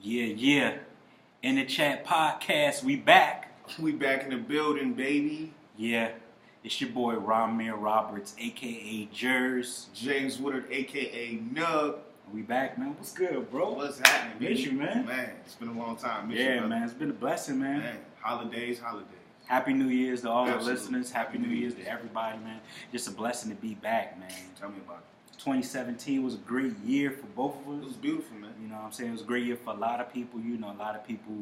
Yeah, yeah. In the Chat podcast, we back. We back in the building, baby. Yeah, it's your boy Ramir Roberts, a.k.a. Jers. James Woodard, a.k.a. Nug. We back, man. What's good, bro? What's happening, baby? Miss you, man. Man, it's been a long time. Miss you, Yeah, brother. man. It's been a blessing, man. Man, holidays. Happy New Year's to all our Absolutely. listeners. Happy New Year's to everybody, man. Just a blessing to be back, man. Tell me about it. 2017 was a great year for both of It us. was beautiful, man. You know what I'm saying? It was a great year for a lot of people. You know, a lot of people,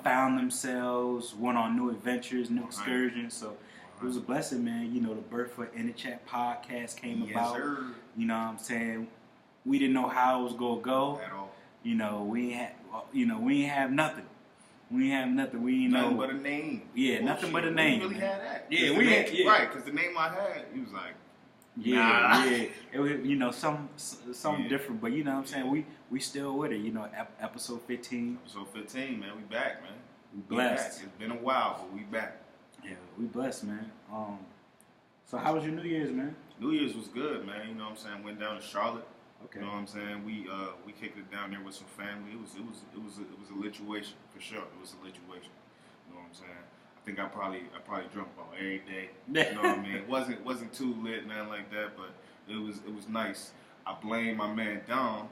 found themselves, went on new adventures, new excursions. So it was a blessing, man. You know, the birth of In the Chat podcast came about. Sir. You know what I'm saying? We didn't know how it was going to go. At all. You know, we ain't have nothing. We ain't have nothing. We ain't Nothing know. but a name. Yeah, Bullshit. nothing but a We name. really had that. Yeah, 'Cause we the had- name- yeah. Right, because the name I had, he was like, Yeah, nah. yeah. It was, something Yeah. different. But you know what I'm saying? We still with it. You know, episode 15. Episode 15, man. We back, man. We We blessed. back. It's been a while, but we back. Yeah, we blessed, man. So how was your New Year's, man? New Year's was good, man. You know what I'm saying? Went down to Charlotte. Okay. You know what I'm saying? We kicked it down there with some family. It was a lituation for sure. It was a lituation. You know what I'm saying? I think I probably drunk about every day. You know what I mean? It wasn't too lit, man, like that, but it was nice. I blame my man Dom.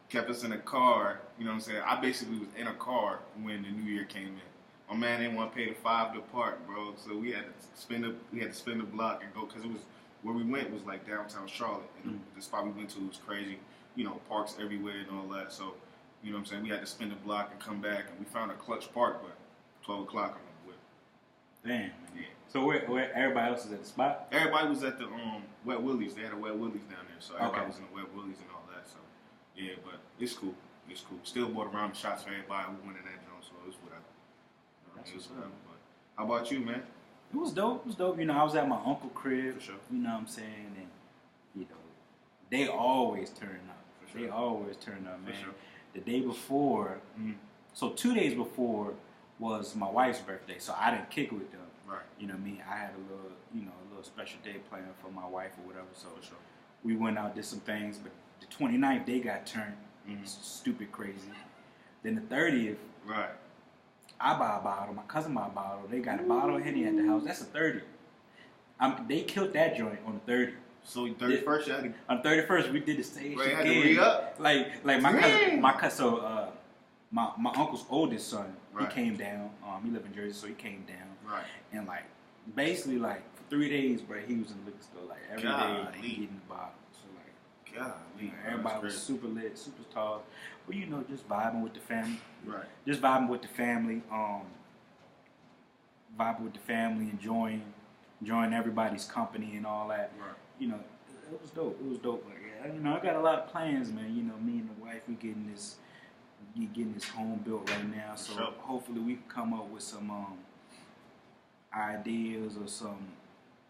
Kept us in a car. You know what I'm saying? I basically was in a car when the New Year came in. My man didn't want to pay the $5 to park, bro. So we had to spin the block and go, because it was where we went was like downtown Charlotte, and the spot we went to was crazy. You know, parks everywhere and all that. So, you know what I'm saying? We had to spin the block and come back, and we found a clutch park, but 12 o'clock I'm like, what? Damn. Yeah. So where everybody else is at the spot? Everybody was at the Wet Willie's. They had a Wet Willie's down there, so everybody Okay. was in the Wet Willie's and all that. So, yeah, but it's cool. It's cool. Still bought a round of shots for everybody who went in that joint, so it was whatever. That's It was what's up. whatever. But how about you, man? It was dope. It was dope. You know, I was at my uncle's crib. For sure. You know what I'm saying? And, you know, they always turn up. For They sure. always turn up, For man. sure. The day before, so 2 days before was my wife's birthday, so I didn't kick it with them. Right. You know what I mean? I had a little special day planned for my wife or whatever. So For sure. we went out, did some things, but the 29th they got turned. Mhm. Stupid crazy. Then the 30th, Right. I buy a bottle. My cousin buy a bottle. They got a bottle of Henny at the house. That's the 30th. They killed that joint on the 30th. So 31st, you had to On 31st, we did the same Right, shit had to again. re-up? Like my Dang. cousin. So my uncle's oldest son, Right. he came down. He lived in Jersey, so he came down. Right. And like basically like for 3 days, bro, he was in the liquor store like every day, like Golly. getting bottles. So like. God, You know, everybody was super lit, super tall. But you know, just vibing with the family. Right. Just vibing with the family. Enjoying everybody's company and all that. Right. You know, it was dope. It was dope. Like, yeah, you know, I got a lot of plans, man. You know, me and the wife, we getting this home built right now. So sure. hopefully we can come up with some ideas or some,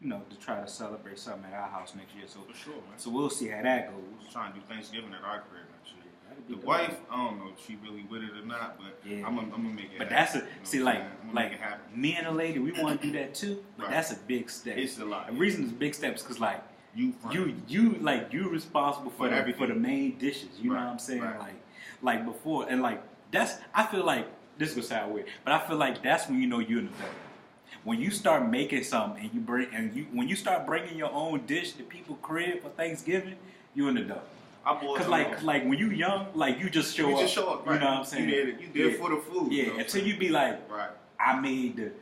you know, to try to celebrate something at our house next year. So For sure, man. so we'll see how that I was goes. trying to do Thanksgiving at our crib, actually. That'd be The dope. wife, I don't know if she really with it or not, but Yeah. I'm gonna make it But happen. that's You know see, what like I'm saying? I'm gonna make it happen. me and the lady, we want to do that too. But Right. that's a big step. It's a lot. The reason it's big steps because like You front. you responsible for For everything. for the main dishes. You know Right, what I'm saying? right. Like before, and like that's I feel like this is gonna sound weird, but I feel like that's when you know you're in the family. When you start making something and when you start bringing your own dish to people's crib for Thanksgiving, you're in the dough. I boiled Cause like when you young, like you just show you up. just show up, right? You know what I'm saying? You did Yeah. for the food. Yeah, you know what I'm until saying? you be like, Right. I made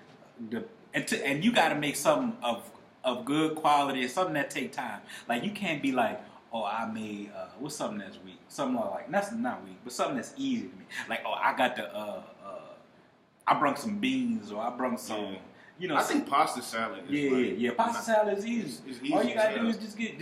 and you got to make something of good quality and something that take time. Like you can't be like, oh, I made what's something that's weak, something like that's not weak, but something that's easy to me. Like oh, I got I brung some beans or I brung some, Yeah. you know. I think pasta salad is Yeah. Pasta salad is easy. It's easy All you gotta as do hell. is just get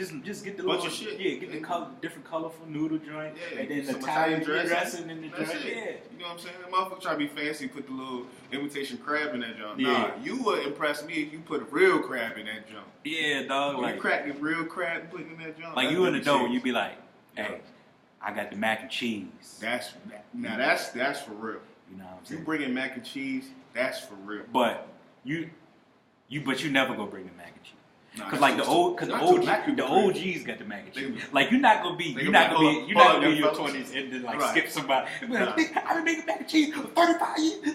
the Bunch little of shit. Yeah, get the different colorful noodle joint, Yeah, and then the some Italian dressing in the That's joint. it. Yeah. You know what I'm saying? The motherfucker try to be fancy, put the little imitation crab in that junk. Yeah. Nah, you would impress me if you put a real crab in that junk. Yeah, dog. When Like you crack the real crab and put it in that junk. Like that's you in the really dough, serious. you be like, Yeah. hey, I got the mac and cheese. That's for real. You know what I'm If you saying? bring in mac and cheese, that's for real. But you never go bring the mac and cheese. Cause like the OGs got the mac and cheese. Like you're not gonna be in your 20s and then like skip somebody. I've been making mac and cheese for 35 years.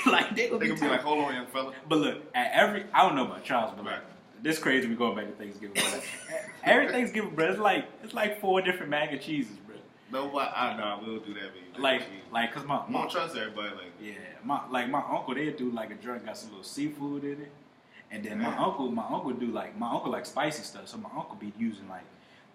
Like they gonna be like, hold on, young fella. But look, I don't know about Charles, but like this crazy. We going back to Thanksgiving. But like, every Thanksgiving, bro, it's like 4 different mac and cheeses, bro. No, we'll do that. Like, cause my don't trust everybody like that. Yeah, my uncle, they do like a drink got some little seafood in it. And then my uncle like spicy stuff. So my uncle be using like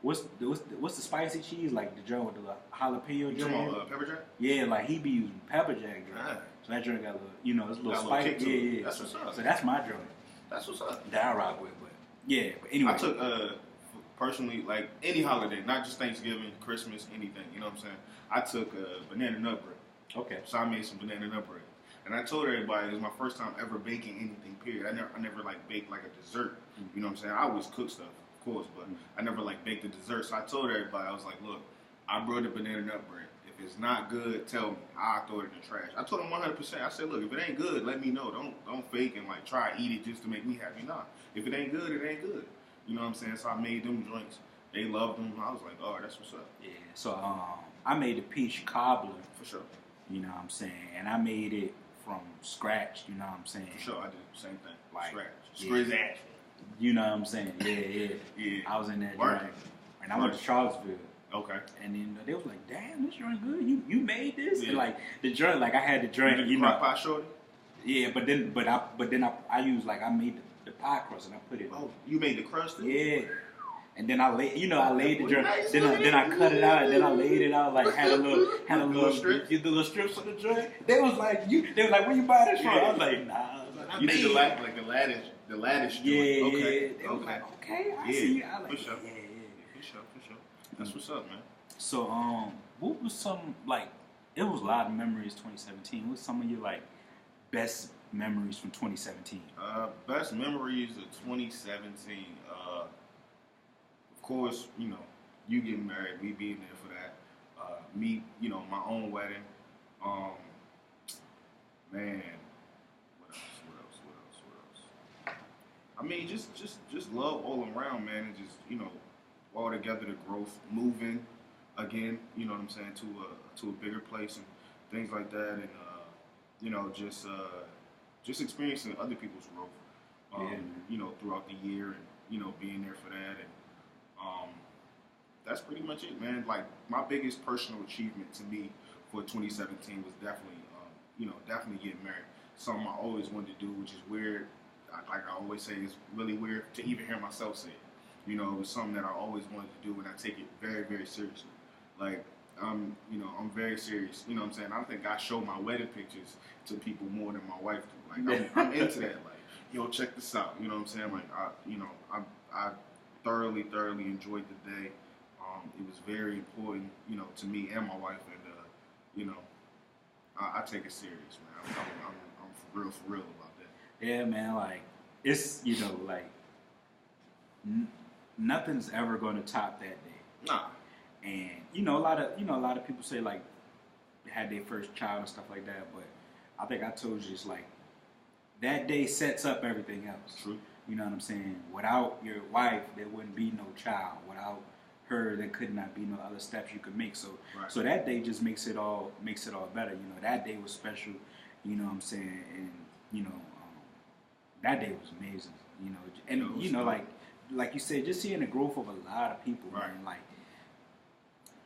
what's the spicy cheese, like the joint with the jalapeno joint? Pepper jack? Yeah, like he be using pepper jack drink. So that drink got a little, it's a little spicy. Yeah. That's what's up. So that's my joint. That's what's up. That I rock with, but anyway. I took personally like any holiday, not just Thanksgiving, Christmas, anything. You know what I'm saying? I took banana nut bread. Okay. So I made some banana nut bread. And I told everybody it was my first time ever baking anything, period. I never like baked like a dessert. You know what I'm saying? I always cook stuff, of course, but I never like baked a dessert. So I told everybody, I was like, look, I brought the banana nut bread. If it's not good, tell me. I'll throw it in the trash. I told them 100%. I said, look, if it ain't good, let me know. Don't fake and like try to eat it just to make me happy. Nah. If it ain't good, it ain't good. You know what I'm saying? So I made them drinks. They loved them. I was like, oh, that's what's up. Yeah. So I made the peach cobbler. For sure. You know what I'm saying? And I made it from scratch, you know what I'm saying? For sure, I did the same thing. Like, scratch. Yeah. You know what I'm saying? Yeah. I was in that drink. And I went to Charlottesville. Okay. And then they was like, damn, this drink good. You made this? Yeah. And like the drink, like I had the drink, you know. Pie shorty? Yeah, but then I used like I made the pie crust and I put it. Oh, you made the crust too? Yeah. And then I laid the drink. Then I cut it out and then I laid it out like had a little strip. You do little strips of the drink. They was like, where you buy this from? I was like, nah. You did the lattice joint. Yeah. Okay. They was like, okay, I see. I like, for sure. That's what's up, man. So, what was some like? It was a lot of memories. 2017. What was some of your like best memories from 2017? Best memories of 2017. Of course, you getting married, me being there for that. Me, my own wedding. Man, what else? I mean, just love all around, man, and just all together, the growth, moving again. You know what I'm saying, to a bigger place and things like that, and just experiencing other people's growth. Throughout the year, and being there for that, and that's pretty much it, man. Like my biggest personal achievement to me for 2017 was definitely getting married. Something I always wanted to do, which is weird. Like I always say, it's really weird to even hear myself say it. It was something that I always wanted to do, and I take it very, very seriously. Like I'm very serious. You know what I'm saying? I think I show my wedding pictures to people more than my wife do. Like I'm into that. Like, check this out. You know what I'm saying? Like I thoroughly enjoyed the day. It was very important, to me and my wife, and I take it serious, man. I'm for real about that. Yeah, man. Like it's nothing's ever going to top that day. Nah. And a lot of people say like they had their first child and stuff like that, but I think I told you it's like that day sets up everything else. True. You know what I'm saying? Without your wife, there wouldn't be no child. Without her, there could not be no other steps you could make. So, so that day just makes it all better. That day was special. You know what I'm saying? And that day was amazing. And like you said, just seeing the growth of a lot of people, man.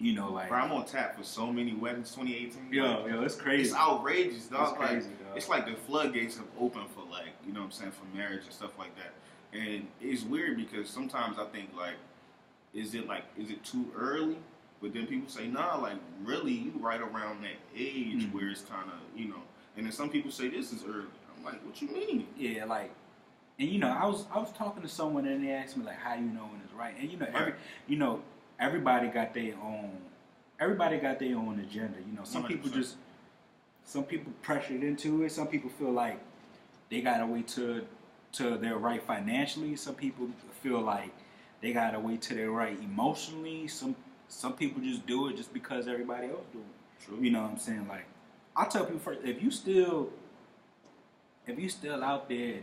Bro, I'm on tap for so many weddings 2018. Yo, it's crazy. It's outrageous, dog. It's crazy, dog. It's like the floodgates have opened for for marriage and stuff like that. And it's weird because sometimes I think is it too early? But then people say, nah, like really, you right around that age where it's kind of, and then some people say this is early. I'm like, what you mean? Yeah, like, and I was talking to someone and they asked me like, how you know when it's right? And everybody got their own agenda. Some 100%. Some people pressured into it. Some people feel like they gotta wait to their right financially. Some people feel like they gotta wait till they're right emotionally. Some people just do it just because everybody else do it. True. You know what I'm saying? Like I tell people first, if you still out there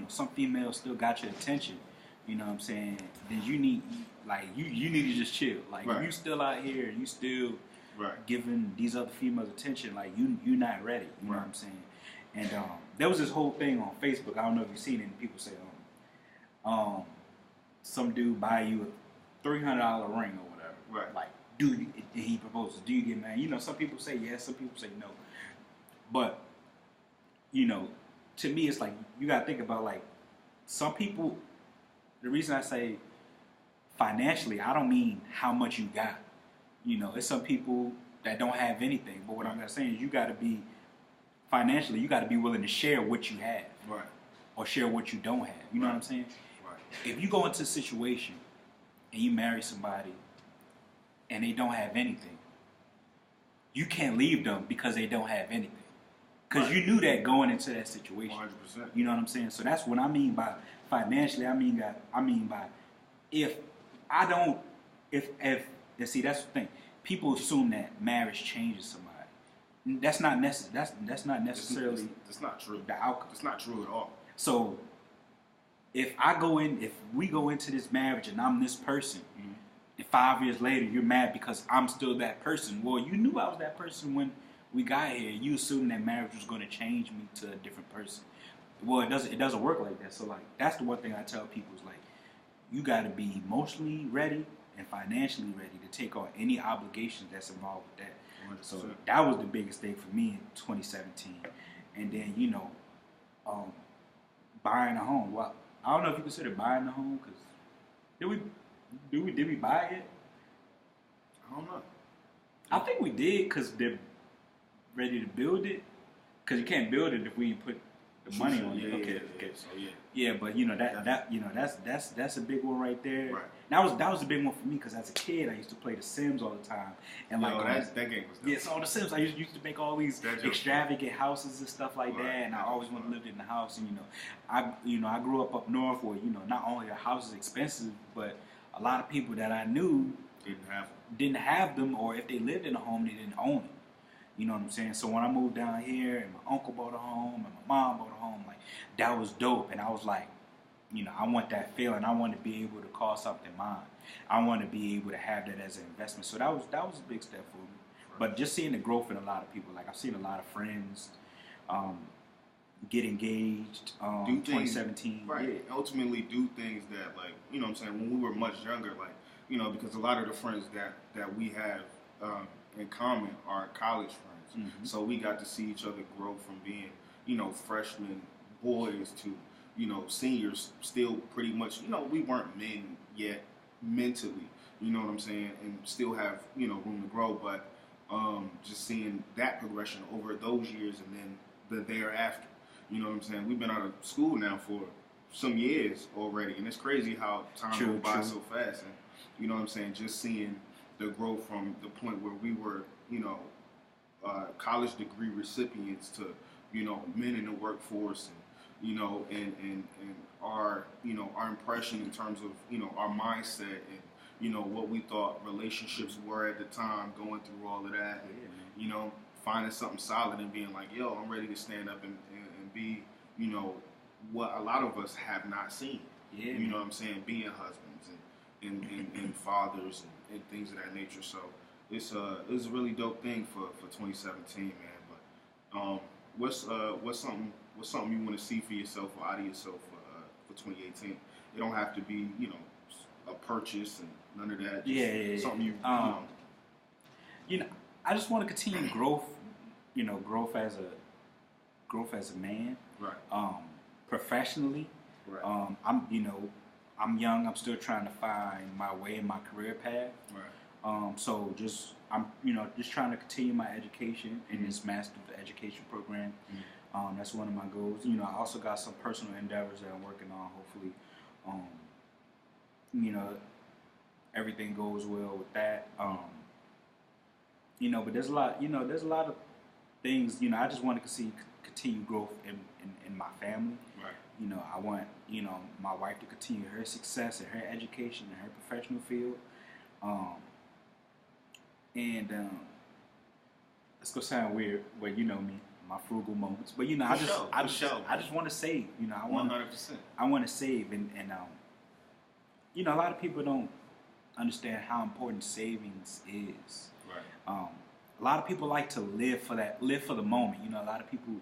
some females still got your attention, you know what I'm saying, then you need you need to just chill. Like Right. if you still out here, you still Right. giving these other females attention, like you're not ready. You know Right. what I'm saying? And there was this whole thing on Facebook. I don't know if you've seen it. And people say, some dude buy you a $300 ring or whatever. Right. Like, he proposes? Do you get mad? You know, some people say yes, some people say no. But to me, it's like you gotta think about like some people. The reason I say financially, I don't mean how much you got. It's some people that don't have anything. But what I'm saying is you got to be financially, you got to be willing to share what you have. Right. Or share what you don't have. You know what I'm saying? Right. If you go into a situation and you marry somebody and they don't have anything, you can't leave them because they don't have anything. Because you knew that going into that situation. 100%. You know what I'm saying? So that's what I mean by financially. I mean by if see, that's the thing. People assume that marriage changes somebody. That's not necessarily. That's not true. The outcome. It's not true at all. So if we go into this marriage and I'm this person, and 5 years later you're mad because I'm still that person. Well, you knew I was that person when we got here. You assumed that marriage was going to change me to a different person. Well, it doesn't work like that. So like that's the one thing I tell people is like you got to be emotionally ready and financially ready to take on any obligations that's involved with that. 100%. So that was the biggest thing for me in 2017. And then buying a home. Well, I don't know if you consider buying a home because did we buy it? I don't know. I think we did because they're ready to build it. Because you can't build it if we put the money on it. Okay. So yeah. Yeah, but that's a big one right there. Right. That was a big one for me because as a kid I used to play The Sims all the time, and that game was dope. Yeah, so on The Sims I used to make all these extravagant houses and stuff like that, and I always wanted to live in the house. And I grew up north where not only are houses expensive, but a lot of people that I knew didn't have them, or if they lived in a home they didn't own it. You know what I'm saying? So when I moved down here and my uncle bought a home and my mom bought a home, like that was dope. And I was like, I want that feeling. I want to be able to call something mine. I want to be able to have that as an investment. So that was a big step for me. Right. But just seeing the growth in a lot of people, like I've seen a lot of friends get engaged. 2017, right? Yeah. Ultimately, do things that like what I'm saying, when we were much younger, like because a lot of the friends that we have in common are college friends. Mm-hmm. So we got to see each other grow from being, freshmen boys to, seniors, still pretty much, we weren't men yet mentally, you know what I'm saying, and still have, room to grow, but just seeing that progression over those years and then the thereafter, you know what I'm saying. We've been out of school now for some years already, and it's crazy how time goes by so fast, and you know what I'm saying, just seeing the growth from the point where we were, college degree recipients to, men in the workforce, and and our, our impression in terms of, our mindset and, what we thought relationships were at the time, going through all of that, and, finding something solid and being like, yo, I'm ready to stand up and be, what a lot of us have not seen. Yeah, you know what I'm saying? Being husbands and fathers and things of that nature. So it's a really dope thing for 2017, man. But what's something you want to see for yourself or out of yourself for 2018? It don't have to be a purchase and none of that. Just something you I just want to continue growth. Growth as a man. Right. Professionally. Right. I'm young. I'm still trying to find my way in my career path. Right. So I'm just trying to continue my education in this Master of Education program. Mm-hmm. That's one of my goals. I also got some personal endeavors that I'm working on. Hopefully, everything goes well with that. But there's a lot. There's a lot of things. I just want to see continue growth in my family. Right. I want, my wife to continue her success in her education in her professional field. It's going to sound weird, but you know me. my frugal moments. But I just want to save. I want 100%. I want to save, and a lot of people don't understand how important savings is. Right. A lot of people like to live for the moment. A lot of people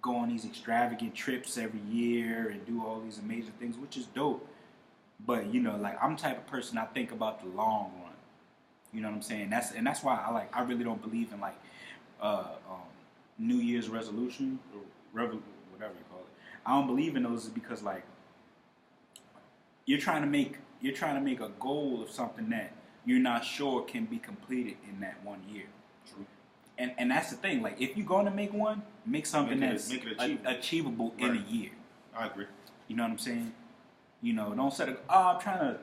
go on these extravagant trips every year and do all these amazing things, which is dope. But like I'm the type of person, I think about the long run. You know what I'm saying? That's why I really don't believe in like New Year's resolution or whatever you call it. I don't believe in those because like you're trying to make a goal of something that you're not sure can be completed in that 1 year. True. And that's the thing. Like if you're going to make one, make something that's achievable right. in a year. I agree. You know what I'm saying? Don't set I'm trying to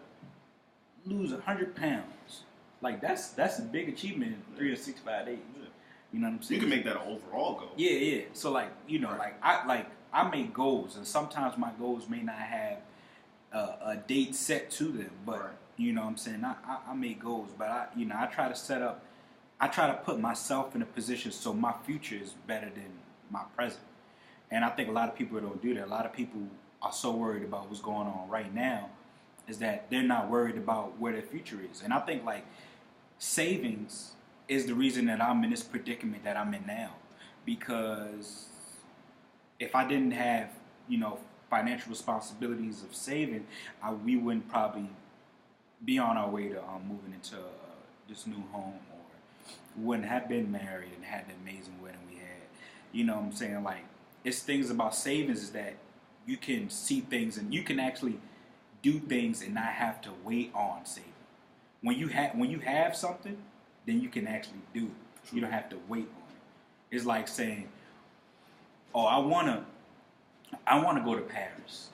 lose 100 pounds. Like that's a big achievement in 365 days. Yeah. You know what I'm saying? You can make that an overall goal. Yeah. So like right. I make goals, and sometimes my goals may not have a date set to them, but right. You know what I'm saying? I make goals, but I try to put myself in a position so my future is better than my present. And I think a lot of people don't do that. A lot of people are so worried about what's going on right now is that they're not worried about where their future is. And I think like savings is the reason that I'm in this predicament that I'm in now. Because if I didn't have, financial responsibilities of saving, we wouldn't probably be on our way to moving into this new home, or we wouldn't have been married and had the amazing wedding we had. You know what I'm saying? Like, it's things about savings is that you can see things and you can actually do things and not have to wait on saving. When you have something, then you can actually do it. True. You don't have to wait on it. It's like saying, "Oh, I wanna go to Paris,"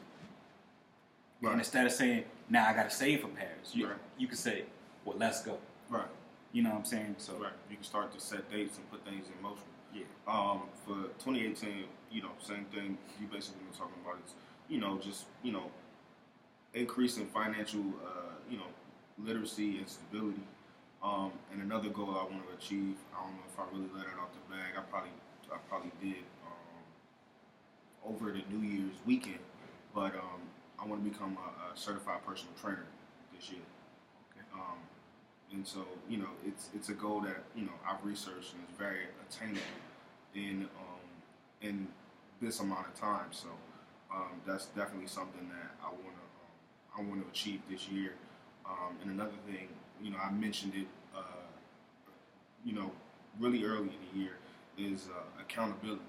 right. and instead of saying, "Now I gotta save for Paris," right. you can say, "Well, let's go." Right. You know what I'm saying? So right. You can start to set dates and put things in motion. Yeah. For 2018, same thing you basically been talking about is, just increasing financial, literacy and stability. And another goal I want to achieve, I don't know if I really let it off the bag. I probably did over the New Year's weekend, but I want to become a certified personal trainer this year. Okay. And so it's a goal that I've researched and is very attainable in this amount of time. So that's definitely something that I want to achieve this year. And another thing, I mentioned it, really early in the year is accountability.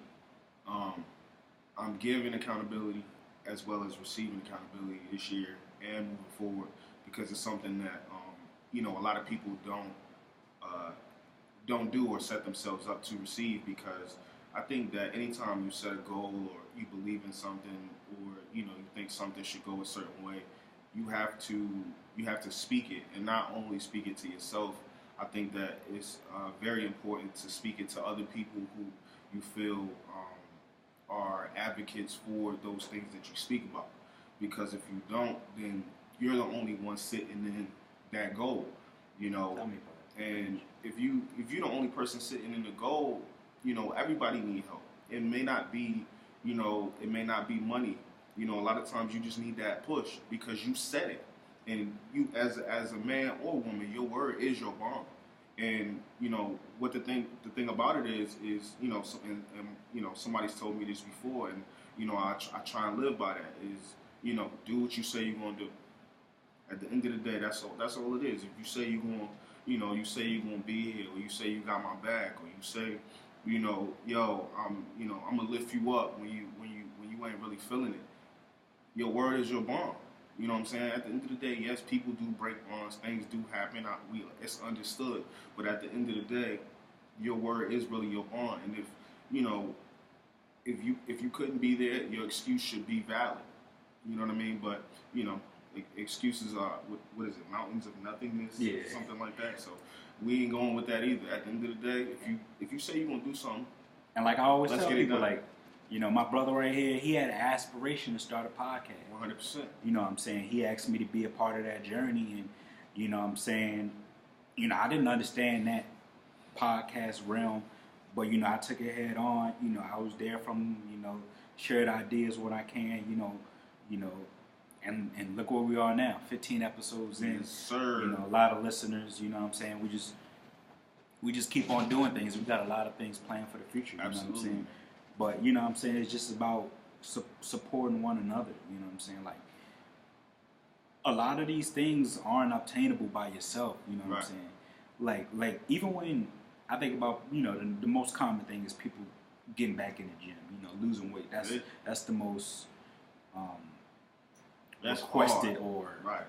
I'm giving accountability as well as receiving accountability this year and moving forward because it's something that a lot of people don't do or set themselves up to receive, because I think that anytime you set a goal or you believe in something or you think something should go a certain way, you have to speak it, and not only speak it to yourself. I think that it's very important to speak it to other people who you feel are advocates for those things that you speak about. Because if you don't, then you're the only one sitting in that goal, And if you're the only person sitting in the goal, everybody need help. It may not be, money. A lot of times you just need that push because you said it. And you, as a man or woman, your word is your bond. And what the thing about it is somebody's told me this before, and I try and live by that. Is do what you say you're gonna do. At the end of the day, that's all it is. If you say you're gonna, you say you're gonna be here, or you say you got my back, or you say, yo, I'm gonna lift you up when you ain't really feeling it. Your word is your bond. You know what I'm saying? At the end of the day, yes, people do break bonds. Things do happen. It's understood. But at the end of the day, your word is really your bond. And if you couldn't be there, your excuse should be valid. You know what I mean? But excuses are what is it? Mountains of nothingness, something like that. So we ain't going with that either. At the end of the day, if you say you're gonna do something, and like I always tell people, like. My brother right here, he had an aspiration to start a podcast. 100%. You know what I'm saying? He asked me to be a part of that journey. And, you know what I'm saying? I didn't understand that podcast realm But I took it head on. I was there from shared ideas when I can. You know, and look where we are now. 15 episodes in. Yes, sir. A lot of listeners. What I'm saying. We just keep on doing things. We got a lot of things planned for the future. Absolutely. What I'm saying. But what I'm saying, it's just about supporting one another. What I'm saying. Like, a lot of these things aren't obtainable by yourself. What I'm saying. Like even when I think about the most common thing is people getting back in the gym. Losing weight. That's the most that's requested hard. or right.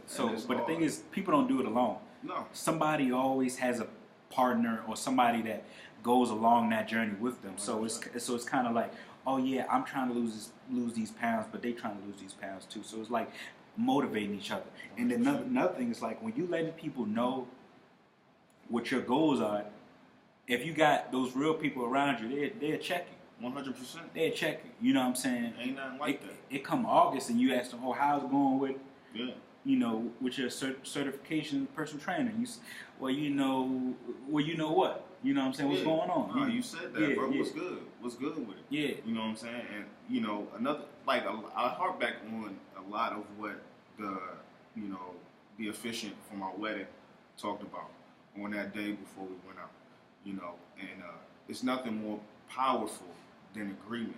So, but hard. the thing is, people don't do it alone. No. Somebody always has a partner or somebody that goes along that journey with them. So it's kind of like, oh yeah, I'm trying to lose these pounds, but they trying to lose these pounds too. So it's like motivating each other. And then another thing is like when you letting people know what your goals are, if you got those real people around you, they'll check you. 100%. They'll check you. You know what I'm saying? Ain't nothing like that. It come August and you ask them, oh, how's it going with with your certification personal trainer? Well, you know what? You know what I'm saying? What's going on? No, you said that, bro. What's good? What's good with it? Yeah. You know what I'm saying? And, another, like, I harp back on a lot of what the officiant from our wedding talked about on that day before we went out. And it's nothing more powerful than agreement.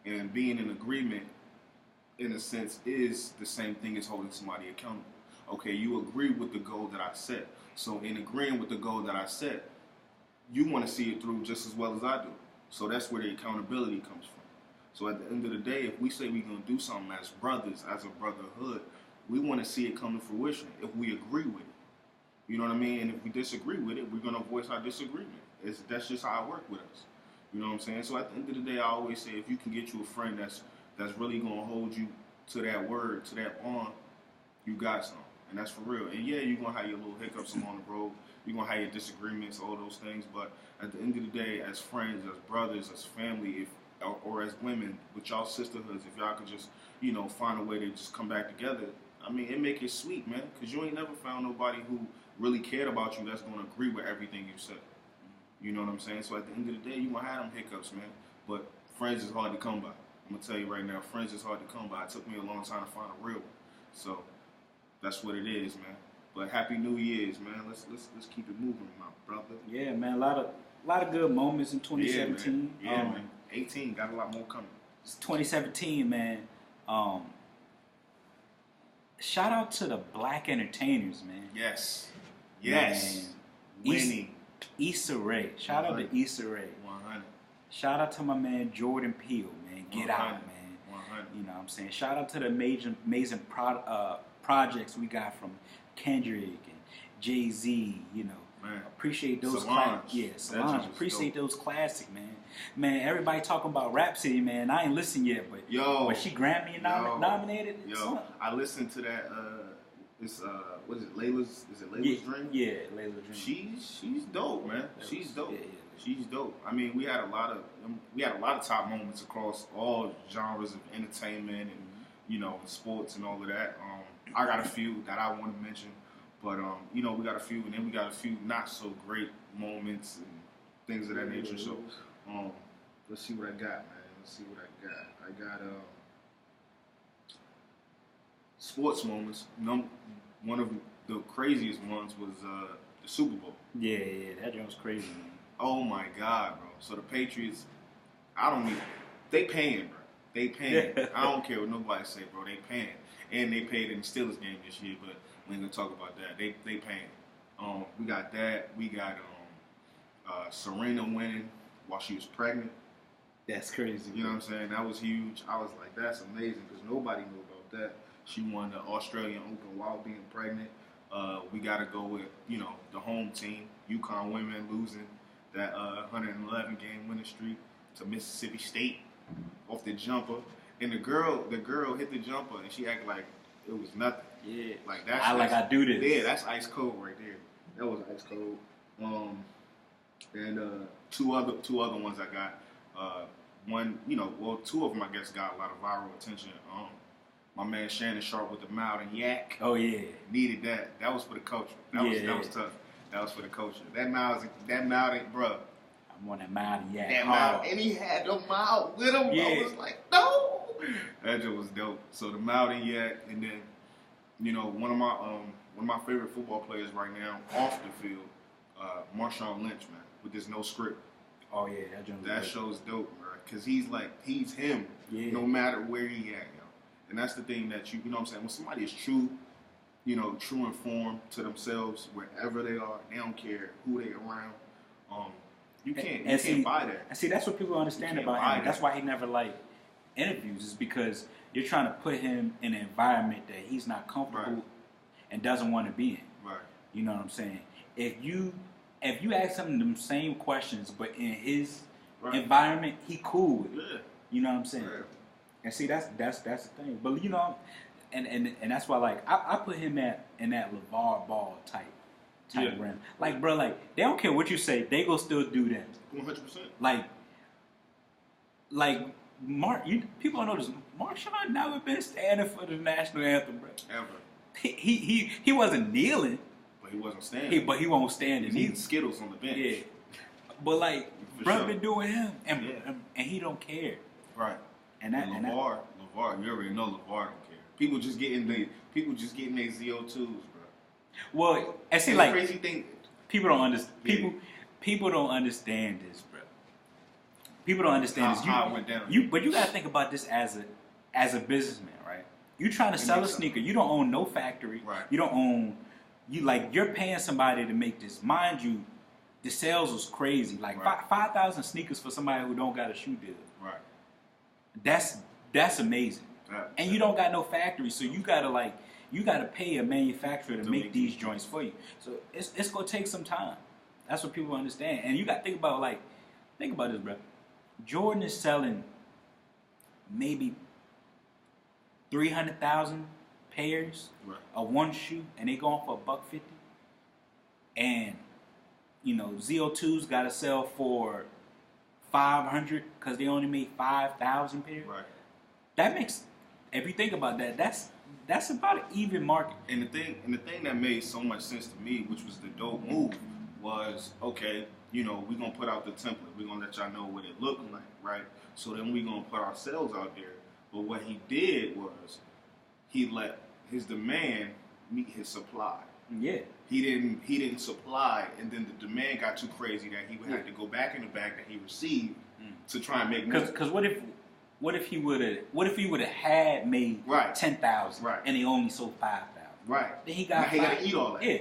And being in agreement, in a sense, is the same thing as holding somebody accountable. Okay, you agree with the goal that I set. So in agreeing with the goal that I set, you want to see it through just as well as I do. So that's where the accountability comes from. So at the end of the day, if we say we're going to do something as brothers, as a brotherhood, we want to see it come to fruition if we agree with it. You know what I mean? And if we disagree with it, we're going to voice our disagreement. That's just how it works with us. You know what I'm saying? So at the end of the day, I always say if you can get you a friend that's really going to hold you to that word, to that bond, you got some. And that's for real. And yeah, you're going to have your little hiccups along the road. You're going to have your disagreements, all those things. But at the end of the day, as friends, as brothers, as family, or as women, with y'all sisterhoods, if y'all could just, find a way to just come back together, I mean, it make it sweet, man. Because you ain't never found nobody who really cared about you that's going to agree with everything you said. You know what I'm saying? So at the end of the day, you're going to have them hiccups, man. But friends is hard to come by. I'm going to tell you right now, friends is hard to come by. It took me a long time to find a real one. So that's what it is, man. But Happy New Year's, man. Let's keep it moving, my brother. Yeah, man. A lot of good moments in 2017. Yeah, man. 18 got a lot more coming. It's 2017, man. Shout out to the black entertainers, man. Yes. Man. Winning. Isiah. Shout out to Isiah. 100. Shout out to my man Jordan Peele, man. Get 100. out, man. 100. You know what I'm saying? Shout out to the amazing projects we got from Kendrick and Jay-Z, Man. Appreciate those Solange. Solange. Appreciate those classic, man. Man, everybody talking about Rhapsody, man. I ain't listened yet, but was she Grammy nominated? I listened to that. What is it? Layla's Dream? Yeah, Layla's Dream. She's dope, man. She's dope. Yeah. She's dope. I mean, we had a lot of top moments across all genres of entertainment and sports and all of that. I got a few that I want to mention, but we got a few, and then we got a few not so great moments and things of that nature. So, let's see what I got, man. I got sports moments. One of the craziest ones was the Super Bowl. Yeah, that joint was crazy, man. Oh my God, bro. So the Patriots, they paying, bro. They paying. I don't care what nobody say, bro. They paying. And they paid in the Steelers game this year, but we ain't gonna talk about that. They paying. We got that. We got Serena winning while she was pregnant. That's crazy. You know what I'm saying? That was huge. I was like, that's amazing because nobody knew about that. She won the Australian Open while being pregnant. We got to go with, the home team, UConn women losing that 111 game winning streak to Mississippi State off the jumper. And the girl hit the jumper and she acted like it was nothing. Yeah. Like that's I do this. Yeah, that's ice cold right there. That was ice cold. And two other ones I got. One, two of them I guess got a lot of viral attention. My man Shannon Sharp with the Mild and Yak. Oh yeah. Needed that. That was for the culture. That was tough. That was for the culture. That Mild, bro. I'm on that Mountain Yak. That mouth, and he had the mouth with him. Yeah. I was like, no. That joke was dope. So the Mountain Yak, and then one of my favorite football players right now off the field, Marshawn Lynch, man, with this no script. Oh yeah, that show's dope, bro. Cause he's him, no matter where he at, yo. And that's the thing that you know what I'm saying. When somebody is true, true and form to themselves, wherever they are, they don't care who they around. You can't buy that. And see, that's what people understand about him. That's why he never interviews, is because you're trying to put him in an environment that he's not comfortable and doesn't want to be in. Right. You know what I'm saying? If you ask him them same questions, but in his environment, he cool with it. Yeah. You know what I'm saying? Yeah. And see, that's the thing. But and that's why I put him in that LeVar Ball type realm. Bro, they don't care what you say, they go still do that. 100%. Mark, people don't know this. Marshawn never been standing for the national anthem, bro. Ever. He wasn't kneeling. But he wasn't standing. But he won't stand. He's eating Skittles on the bench. Yeah. But bro been doing him, and he don't care. Right. And LeVar, you already know LeVar don't care. People just getting their ZO2s, bro. Well, and see, the crazy thing, people don't understand. People don't understand this, bro. People don't understand this. How it went down. But you gotta think about this as a businessman, right? You trying to sell a sneaker. You don't own no factory. Right. You don't own. You're paying somebody to make this. Mind you, the sales was crazy. 5,000 sneakers for somebody who don't got a shoe deal. Right. That's amazing. And you don't got no factory, so you gotta pay a manufacturer to make these joints for you. So it's gonna take some time. That's what people understand. And you gotta think about this, bro. Jordan is selling maybe 300,000 pairs of one shoe, and they going for $150. And ZO2's got to sell for 500 because they only made 5,000 pairs. Right. That makes, if you think about that, that's about an even market. And the thing that made so much sense to me, which was the dope move, was okay. We're gonna put out the template. We're gonna let y'all know what it looked like, right? So then we're gonna put ourselves out there. But what he did was he let his demand meet his supply. Yeah. He didn't supply, and then the demand got too crazy that he would have to go back in the bag that he received to try and make more. Because what if he would have had made 10,000 and he only sold 5,000? Right. Then he got to eat all that. Yeah.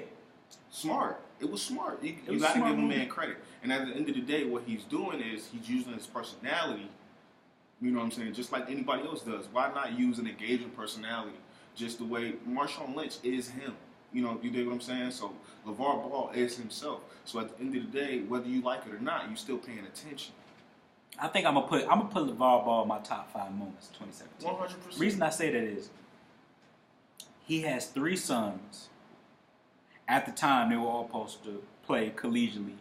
Smart. It was smart. You got to give a man credit. And at the end of the day, what he's doing is he's using his personality. You know what I'm saying? Just like anybody else does. Why not use an engaging personality? Just the way Marshawn Lynch is him. You dig what I'm saying? So LeVar Ball is himself. So at the end of the day, whether you like it or not, you're still paying attention. I think I'm gonna put LeVar Ball in my top 5 moments 2017. 100%. Reason I say that is he has 3 sons. At the time, they were all supposed to play collegiately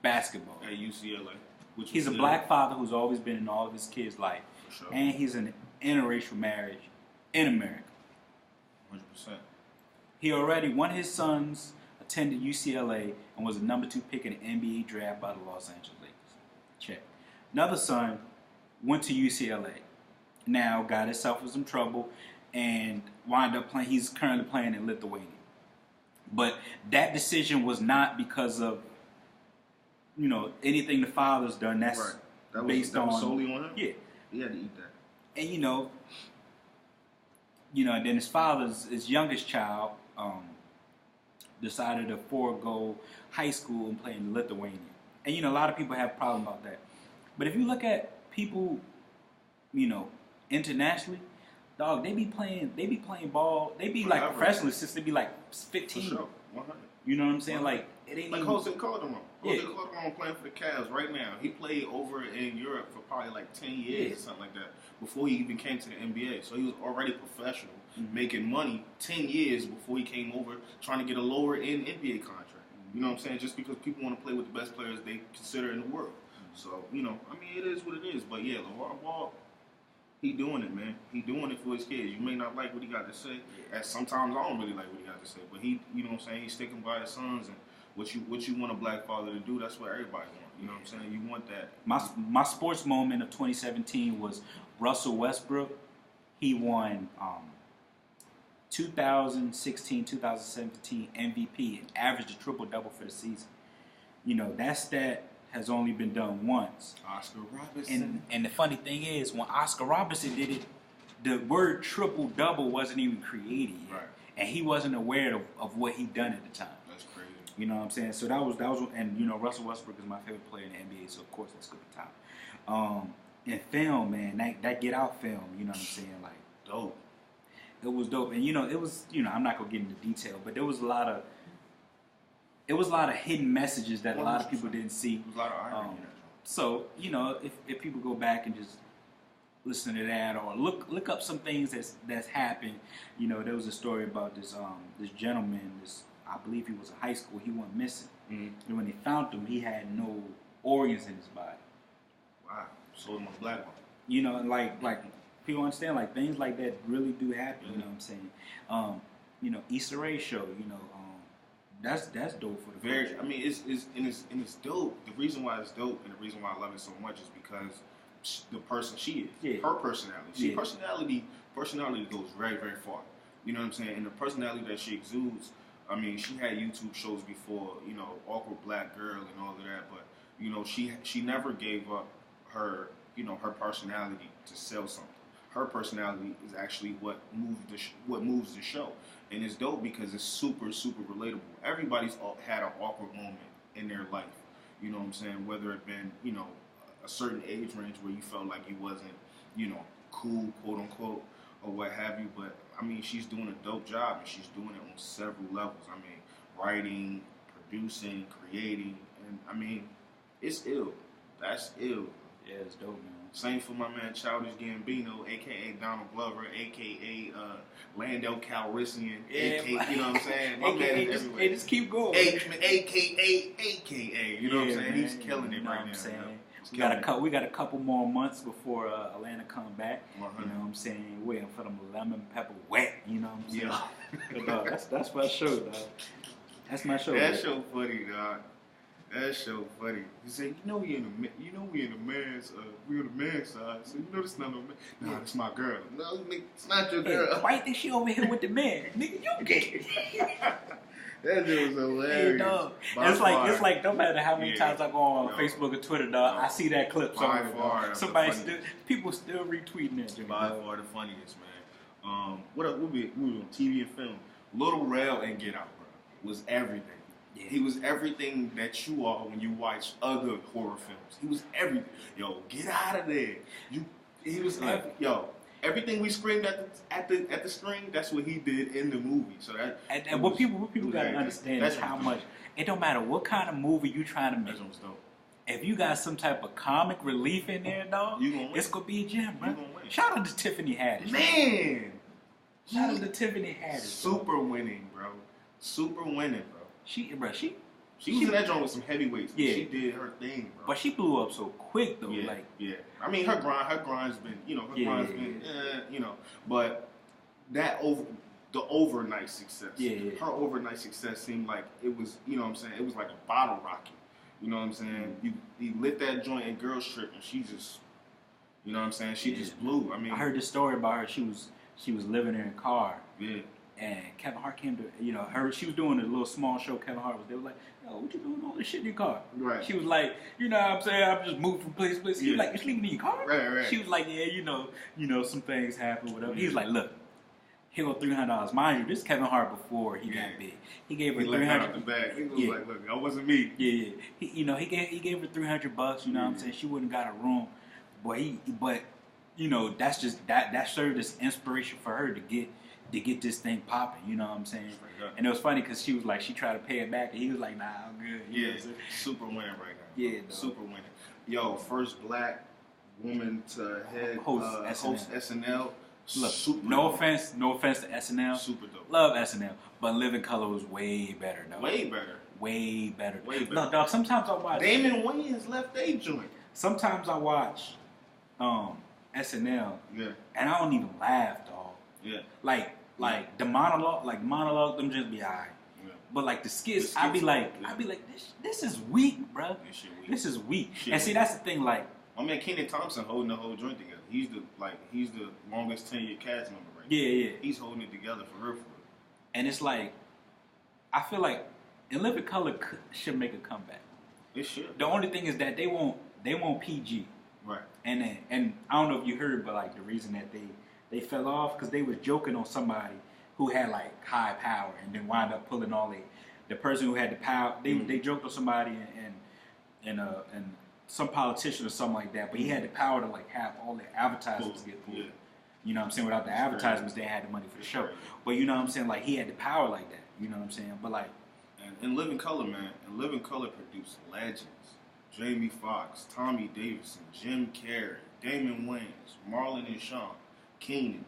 basketball at UCLA. He's a black father who's always been in all of his kids' life, for sure. And he's in an interracial marriage in America. 100%. One of his sons attended UCLA and was the number 2 pick in the NBA draft by the Los Angeles Lakers. Check. Another son went to UCLA. Now got himself in some trouble and wound up playing. He's currently playing in Lithuania. But that decision was not because of anything the father's done. That's that was solely on him. Yeah, he had to eat that. And and then his youngest child decided to forego high school and play in Lithuania. And a lot of people have a problem about that. But if you look at people, internationally, dog, they be playing ball. They be like professionals since they be like 15. For sure. 100. You know what I'm saying? Like it ain't like even... Jose Calderon. Jose Calderon playing for the Cavs right now. He played over in Europe for probably like 10 years or something like that before he even came to the NBA. So he was already professional, making money 10 years before he came over, trying to get a lower end NBA contract. You know what I'm saying? Just because people want to play with the best players they consider in the world. So, it is what it is. But yeah, LeVar Ball, he doing it, man. He doing it for his kids. You may not like what he got to say. And sometimes I don't really like what he got to say. But he, you know what I'm saying? He's sticking by his sons. And what you want a black father to do, that's what everybody wants. You know what I'm saying? You want that. My sports moment of 2017 was Russell Westbrook. He won 2016, 2017 MVP and averaged a triple-double for the season. You know, that stat has only been done once. Oscar Robertson. And the funny thing is, when Oscar Robertson did it, the word triple-double wasn't even created yet. Right. And he wasn't aware of what he'd done at the time. That's crazy. You know what I'm saying? So that was, and you know, Russell Westbrook is my favorite player in the NBA, so of course let's go to the top. In film, man, that Get Out film, you know what I'm saying? Like, dope. It was dope. And you know, it was, you know, I'm not gonna get into detail, but there was a lot of hidden messages that a lot of people didn't see. There was a lot of irony in that. So, you know, if people go back and just listen to that or look up some things that's happened, you know, there was a story about this gentleman, I believe he was in high school, he went missing. Mm-hmm. And when they found him, he had no organs in his body. Wow. So my black one. You know, like people understand, like things like that really do happen. Mm-hmm. You know what I'm saying? You know, Isiah show. You know, that's dope for the culture. I mean, it's dope. The reason why it's dope and the reason why I love it so much is because the person she is, her personality. Personality goes very, very far. You know what I'm saying? And the personality that she exudes. I mean, she had YouTube shows before, you know, Awkward Black Girl and all of that, but you know, she never gave up her, you know, her personality to sell something. Her personality is actually what moves the show, and it's dope because it's super, super relatable. Everybody's had an awkward moment in their life. You know what I'm saying? Whether it been, you know, a certain age range where you felt like you wasn't, you know, cool, quote unquote, or what have you. But I mean, she's doing a dope job, and she's doing it on several levels. I mean, writing, producing, creating, and I mean, it's ill. That's ill. Yeah, it's dope, man. Same for my man Childish Gambino, a.k.a. Donald Glover, a.k.a. Lando Calrissian, a.k.a. You know what I'm saying? My man is everywhere. Hey, just keep going. A.k.a. You know what I'm saying? He's killing it right now. We got a couple more months before Atlanta come back. 100. You know what I'm saying? Waiting for them lemon pepper wet. You know what I'm saying? Yeah. But, that's my show, dog. That's my show. That show funny, dog. That's so funny. You say, we in the man's side. So you know it's not no man. No, it's my girl. No, it's not your girl. Why you think she over here with the man? Nigga, you gay. That dude was hilarious. Hey, dog. It's like no matter how many times I go on Facebook or Twitter, dog, I see that clip somewhere. People still retweeting that. By far the funniest, man. What else? We was on TV and film. Little Rel and Get Out, bro, was everything. Yeah. He was everything that you are when you watch other horror films. He was everything. Yo, get out of there. He was everything we screamed at the screen. That's what he did in the movie. So that and what people gotta understand is how much it don't matter what kind of movie you trying to make. That's dope. If you got some type of comic relief in there, dog, it's gonna be a gem, bro. Shout out to Tiffany Haddish, man. Shout out to Tiffany Haddish. Super winning, bro. Super winning, bro. She was in that joint with some heavyweights. Yeah. She did her thing, bro. But she blew up so quick, though. Yeah, I mean, her grind's been, but the overnight success. Yeah. Her overnight success seemed like it was, you know what I'm saying? It was like a bottle rocket. You know what I'm saying? You lit that joint in Girls Trip, and she just, you know what I'm saying? She just blew. I mean, I heard this story about her. She was living in a car. Yeah. And Kevin Hart came to, she was doing a little small show. Kevin Hart was there. Like, yo, what you doing all this shit in your car? Right. She was like, you know what I'm saying? I'm just moving from place to place. He was like, you sleeping in your car? Right. She was like, yeah, you know, some things happen, whatever. He was like, look, here go $300. Mind you, this is Kevin Hart before he got big. He gave her $300. The bag. He was like, look, that wasn't me. Yeah. He gave her $300. You know what I'm saying? She wouldn't got a room, but you know, that's just that served as inspiration for her to get this thing popping, you know what I'm saying? And it was funny because she was like, she tried to pay it back, and he was like, nah, I'm good. You know super winning right now. Yeah, super winning. Yo, first black woman to host SNL. Look, no offense to SNL. Super dope. Love SNL, but Living Color was way better, though. Way better. No, dog, sometimes I watch... Damon Wayans left a joint. Sometimes I watch SNL, and I don't even laugh, dog. Yeah. Like the monologue, them just be alright. Yeah. But like the skits, I'd be like, this is weak, bro. This is weak. And see, that's the thing, like. I mean, Kenan Thompson holding the whole joint together. He's the longest tenured cast member right now. Yeah. He's holding it together for real. And it's like, I feel like In Living Color should make a comeback. It should. The only thing is that they won't PG. Right. And I don't know if you heard, but like the reason that they fell off because they was joking on somebody who had like high power and then wound up pulling all the person who had the power. They joked on somebody and some politician or something like that, but he had the power to like have all the advertisements get pulled. Yeah. You know what I'm saying? Without the advertisements, they had the money for the show. But you know what I'm saying? Like he had the power like that. You know what I'm saying? But like, and In Living Color, man, In Living Color produced legends: Jamie Foxx, Tommy Davidson, Jim Carrey, Damon Wayans, Marlon and Sean, Keenan.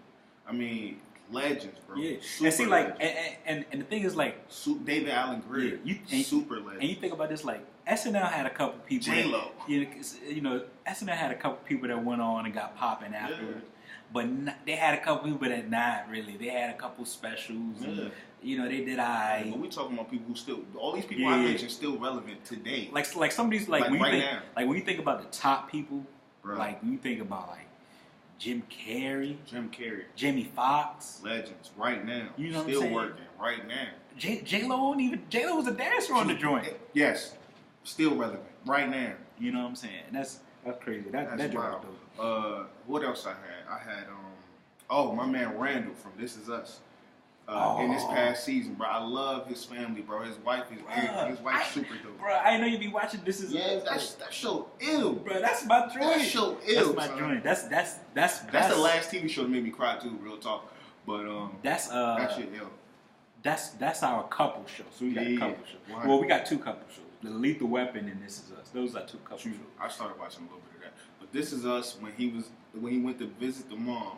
I mean, legends, bro. Yeah. Super and see, like, legends. and the thing is, like, David Allen Greer, super legend. And you think about this, like, SNL had a couple people. J-Lo. You know, SNL had a couple people that went on and got popping afterwards. Yeah. But they had a couple people that not really. They had a couple specials. Yeah. And, you know, they did But we talking about people who still, all these people I mentioned still relevant today. Like some of these, like when right you think, now. Like when you think about the top people, Bro. Like when you think about like Jim Carrey, Jamie Foxx, legends right now. You know still what I'm saying? working right now. J-Lo was a dancer on the joint. Yes, still relevant right now. You know what I'm saying? That's crazy. That wild. What else I had? My man Randall from This Is Us. In this past season, bro, I love his family, bro. His wife is his wife's super dope. Bro, I know you be watching This Is Us. That show ill, bro. That's my joint. That show ill. That's my joint. That's the last TV show that made me cry too. Real talk, but that shit ill. That's our couple show. So we got a couple shows. Wow. Well, we got two couple shows: The Lethal Weapon and This Is Us. Those are two couple shows. I started watching a little bit of that, but This Is Us when he went to visit the mom.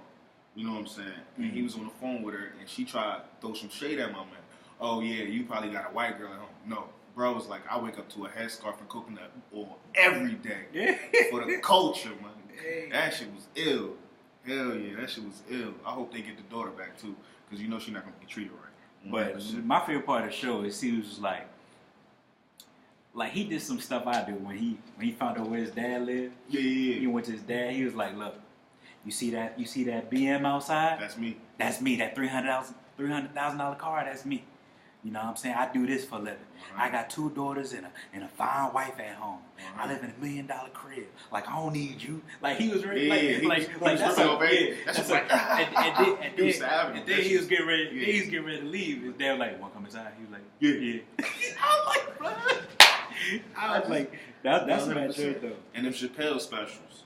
You know what I'm saying? And he was on the phone with her, and she tried to throw some shade at my man. Oh, yeah, you probably got a white girl at home. No. Bro was like, I wake up to a headscarf and coconut oil every day for the culture, man. Hey. That shit was ill. Hell yeah, that shit was ill. I hope they get the daughter back, too, because you know she's not going to be treated right. But my favorite part of the show is he was like he did some stuff I do when he found out where his dad lived. Yeah. He went to his dad. He was like, look. You see that BM outside? That's me. That's me. That $300,000 car. That's me. You know what I'm saying? I do this for a living. I got 2 daughters and a fine wife at home. I live in $1 million crib. Like I don't need you. Like he was ready. That's like. And then he was getting ready. Yeah. He was getting ready to leave. His dad was like, "Want to come inside?" He was like, "Yeah." I was like, bro. I was like, that's my shirt though. And them Chappelle specials.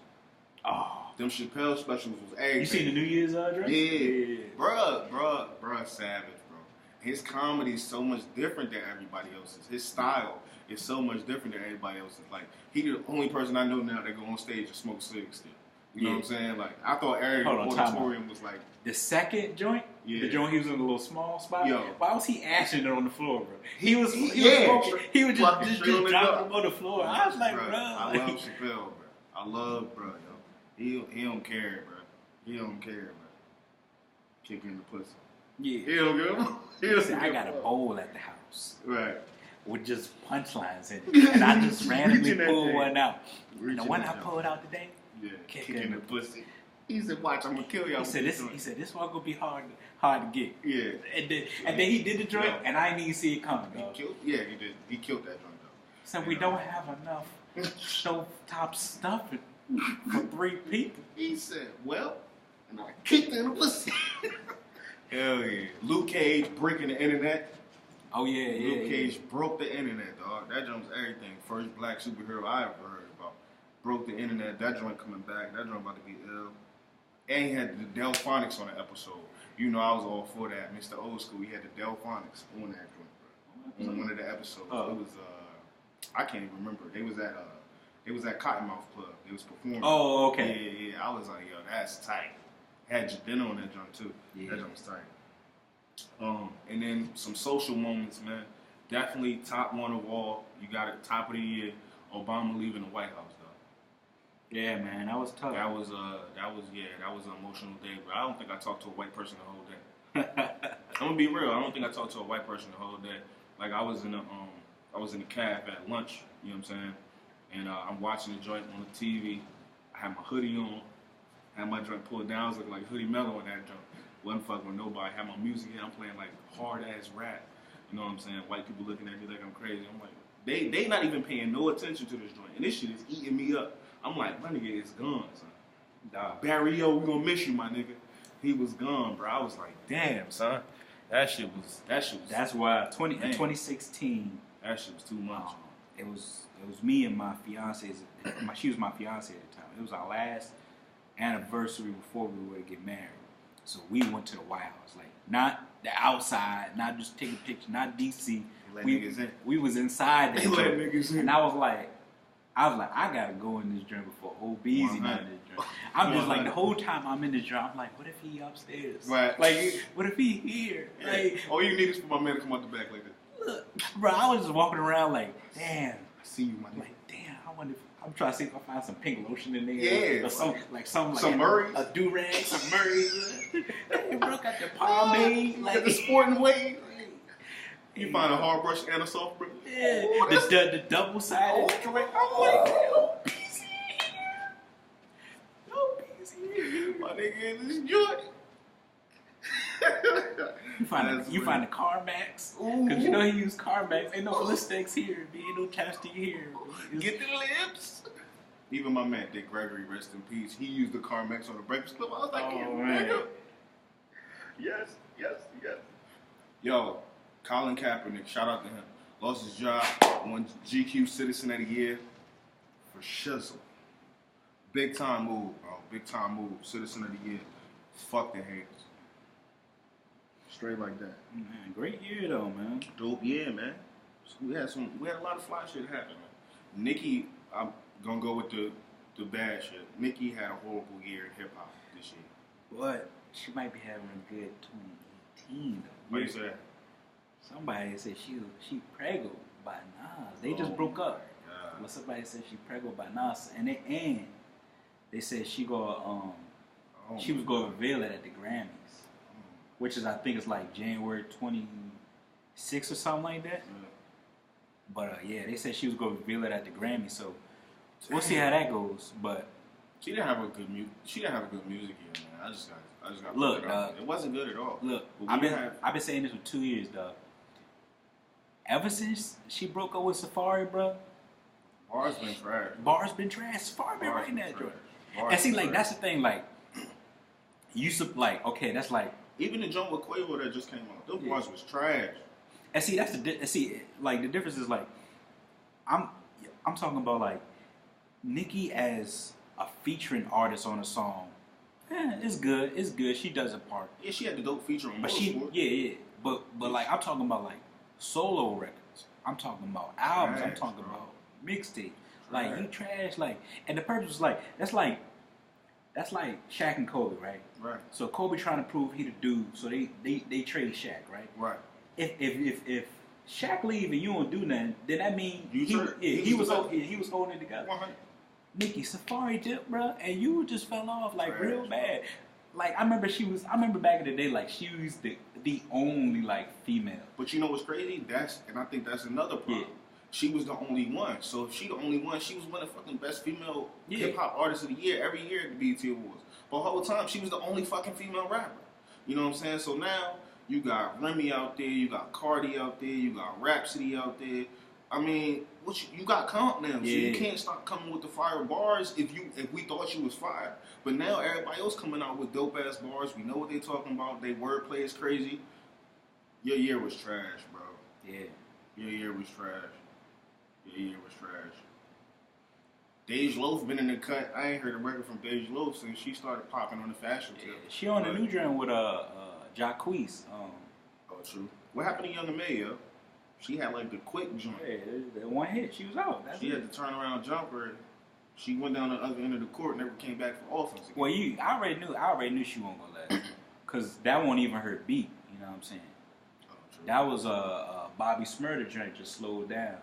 Oh. Them Chappelle specials was everything. You seen the New Year's dress? Yeah. Bruh, savage, bro. His comedy is so much different than everybody else's. His style is so much different than everybody else's. Like, he the only person I know now that go on stage and smoke cigs still. You know what I'm saying? Like, I thought Eric Auditorium was like... The second joint? Yeah. The joint he was in a little small spot? Yo. Why was he ashing it on the floor, bro? He was just dropping on the floor. I was like, bro. I love Chappelle, bro. I love, bro, yo. He don't care, bro. He don't care, bro. Kicking the pussy. Yeah. He don't give I got a bowl at the house. Right. With just punchlines in it. And I just randomly pulled one out. The one I pulled out today? Yeah. Kicking the pussy. He said, watch, I'm going to kill y'all. He said, this one going to be hard to get. Yeah. And then he did the joint, and I didn't even see it coming, dog. He did. He killed that joint, though. So we don't have enough stovetop stuff for 3 people. He said, well, and I kicked in the pussy. Hell yeah. Luke Cage breaking the internet. Oh, yeah. Luke Cage broke the internet, dog. That joint was everything. First black superhero I ever heard about. Broke the internet. That joint coming back. That joint about to be ill. And he had the Delphonics on the episode. You know I was all for that. Mr. Old School, he had the Delphonics on that joint, bro. On one of the episodes. It was, I can't even remember. They was at Cottonmouth Club. They was performing. Oh, okay. Yeah. I was like, yo, that's tight. Had Jadena on that joint too. Yeah. That joint was tight. And then some social moments, man. Definitely top one of all. You got it, top of the year. Obama leaving the White House, though. Yeah, man, that was tough. That was an emotional day. But I don't think I talked to a white person the whole day. I'm gonna be real. I don't think I talked to a white person the whole day. Like I was in a caf at lunch. You know what I'm saying? And I'm watching the joint on the TV. I had my hoodie on. Had my joint pulled down. I was looking like Hoodie Mellow in that joint. Wasn't fucking with nobody. Had my music in. I'm playing like hard ass rap. You know what I'm saying? White people looking at me like I'm crazy. I'm like, they not even paying no attention to this joint. And this shit is eating me up. I'm like, my nigga is gone, son. Barrio, we gonna miss you, my nigga. He was gone, bro. I was like, damn, son. That shit was. That's why in 2016. That shit was too much. It was me and my fiance. She was my fiance at the time. It was our last anniversary before we were to get married. So we went to the White House, like not the outside, not just taking pictures, not DC. We was inside that joint, and I was like, I gotta go in this joint before OB's in this joint. I'm just like the whole time I'm in this joint, I'm like, what if he upstairs? Right. Like, what if he here? Like, all you need is for my man to come out the back like that. Look, bro, I was just walking around like, damn. I see you, my nigga. Like, damn, I wonder if I'm trying to see if I find some pink lotion in there. Yeah. Or some Murray's. A do-rag, some Murray's. Hey, bro, got the pomade. Like, got the sporting way. You find a hard brush and a soft brush. Yeah. The double-sided. I'm like, no piece here. My nigga in this joint. You find the Carmax, because you know he used Carmax. Ain't no lipsticks here, ain't no chapstick here. Get the lips. Even my man Dick Gregory, rest in peace. He used the Carmax on the Breakfast Club. I was like, nigga. Yes. Yo, Colin Kaepernick, shout out to him. Lost his job, won GQ Citizen of the Year for shizzle. Big time move, bro. Big time move. Citizen of the Year. Fuck the haters. Straight like that. Man, great year though, man. Dope year, man. So we had a lot of fly shit happen, man. Nikki, I'm gonna go with the bad shit. Nikki had a horrible year in hip hop this year. But she might be having a good 2018 though. What you say? Somebody said she preggo by Nas. They just broke up. Well, somebody said she preggo by Nas, and they said she was gonna reveal it at the Grammys. Which is, I think it's like January 26th or something like that. Yeah. But yeah, they said she was going to reveal it at the Grammy, so we'll see how that goes. But she didn't have a good music year, man. I just got look, it wasn't good at all. Look, I've been saying this for 2 years, dog. Ever since she broke up with Safari, bro. Bar's been trash. Bar's been trash. Safari been writing that joint. And see, like, that's the thing, like, that's like. Even the joint with Quavo that just came out, those bars was trash. And see, the difference is like, I'm talking about like, Nicki as a featuring artist on a song. It's good. She does a part. Yeah, she had the dope feature on. But like, I'm talking about like solo records. I'm talking about albums. Trash, I'm talking bro. about mixtape. Like you trash. Like, and the purpose was like that's like Shaq and Kobe, right? Right. So Kobe trying to prove he the dude, so they trade Shaq, right? Right. If Shaq leave and you don't do nothing, then that means he was holding it together. 100. Nikki, Safari dip, bro, and you just fell off like real bad. Like I remember back in the day, like she was the only like female. But you know what's crazy? I think that's another problem. Yeah. She was the only one. So if she the only one, she was one of the fucking best female hip hop artists of the year every year at the BET Awards. But the whole time she was the only fucking female rapper. You know what I'm saying? So now you got Remy out there, you got Cardi out there, you got Rhapsody out there. I mean, you got comp now, so you can't stop coming with the fire bars if we thought you was fire. But now everybody else coming out with dope ass bars. We know what they talking about. They wordplay is crazy. Your year was trash, bro. Yeah. Your year was trash. Dej Loaf been in the cut. I ain't heard a record from Dej Loaf since she started popping on the fashion tip. She on the new joint with Jacquees. Oh, true. What happened to Young M.A., yo? She had like the quick joint. Yeah, the one hit. She was out. She had the turnaround jumper. She went down the other end of the court and never came back for offense again. Well, I already knew she wasn't gonna last, cause that wasn't even her beat. You know what I'm saying? Oh, true. That was a Bobby Smurder joint just slowed down.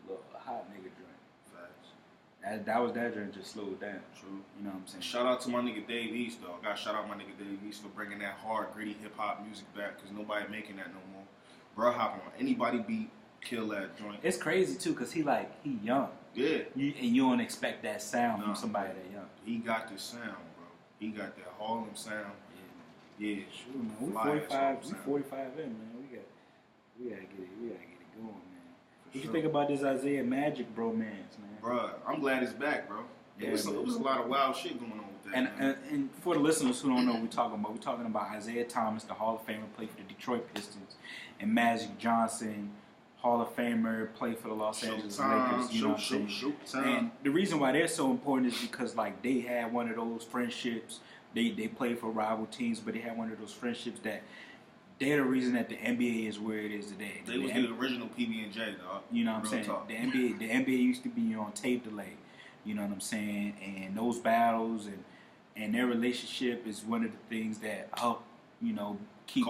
Little hot nigga joint. Facts. That was that joint just slowed down. True. You know what I'm saying? Shout out to my nigga Dave East, though. I gotta shout out my nigga Dave East for bringing that hard, gritty hip hop music back, because nobody making that no more. Bro, hop on anybody beat, kill that joint. It's crazy too, cause he young. Yeah. And you don't expect that sound from somebody that young. He got the sound, bro. He got that Harlem sound. Yeah. Sure, man. We 45. We 45 in, man. We gotta get it going, man. What you think about this Isiah Magic bromance, man? Bro, I'm glad it's back, bro. Yeah, it was a lot of wild shit going on with that. And for the listeners who don't know what we're talking about Isiah Thomas, the Hall of Famer, played for the Detroit Pistons, and Magic Johnson, Hall of Famer, played for the Los Angeles Lakers. You know what I'm saying? And the reason why they're so important is because like they had one of those friendships. They played for rival teams, but they had one of those friendships that they're the reason that the NBA is where it is today. They was the original PB&J, dog. You know what I'm saying? Talk. The NBA used to be on tape delay. You know what I'm saying? And those battles and their relationship is one of the things that help, keep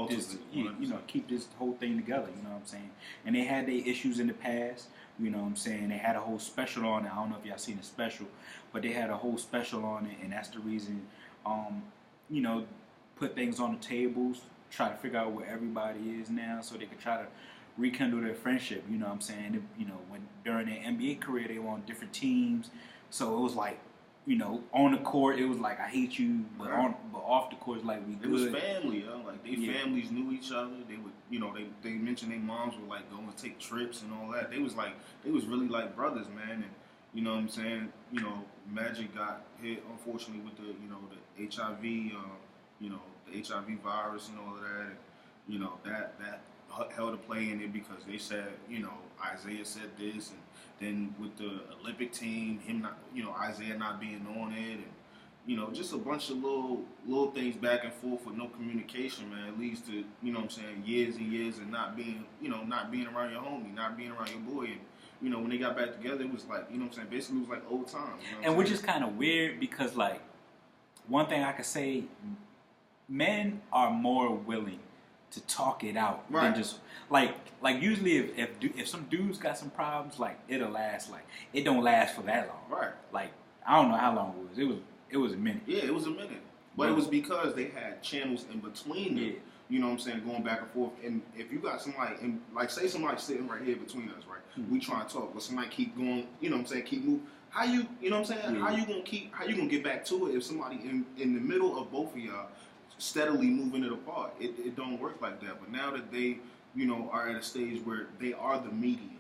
keep this whole thing together. You know what I'm saying? And they had their issues in the past. You know what I'm saying? They had a whole special on it. I don't know if y'all seen the special, but they had a whole special on it, and that's the reason. Put things on the tables, try to figure out where everybody is now, so they could try to rekindle their friendship. You know what I'm saying? When during their NBA career, they were on different teams, so it was like, on the court, it was like I hate you, but off the court, it's like we good. It was family, yo. Like families knew each other. They would, they mentioned their moms would like go and take trips and all that. They was really like brothers, man. And you know what I'm saying? Magic got hit unfortunately with the HIV, the HIV virus and all of that. And, that held a play in it because they said, Isiah said this, and then with the Olympic team, him not, Isiah not being on it, and just a bunch of little things back and forth with no communication, man. It leads to, years and years of not being around your homie, not being around your boy. And, when they got back together, it was like, basically it was like old times. And which is kind of weird because, like, one thing I could say, men are more willing to talk it out than just, like usually if some dudes got some problems, like, it'll last, like, it don't last for that long. Right. Like, I don't know how long it was. It was a minute. Yeah, it was a minute. But it was because they had channels in between them. Yeah. You know what I'm saying? Going back and forth. And if you got somebody, say somebody sitting right here between us, right? Mm-hmm. We try to talk, but somebody keep going, keep moving. How you know what I'm saying? Yeah. How you gonna get back to it if somebody in the middle of both of y'all steadily moving it apart? It don't work like that. But now that they, are at a stage where they are the medium.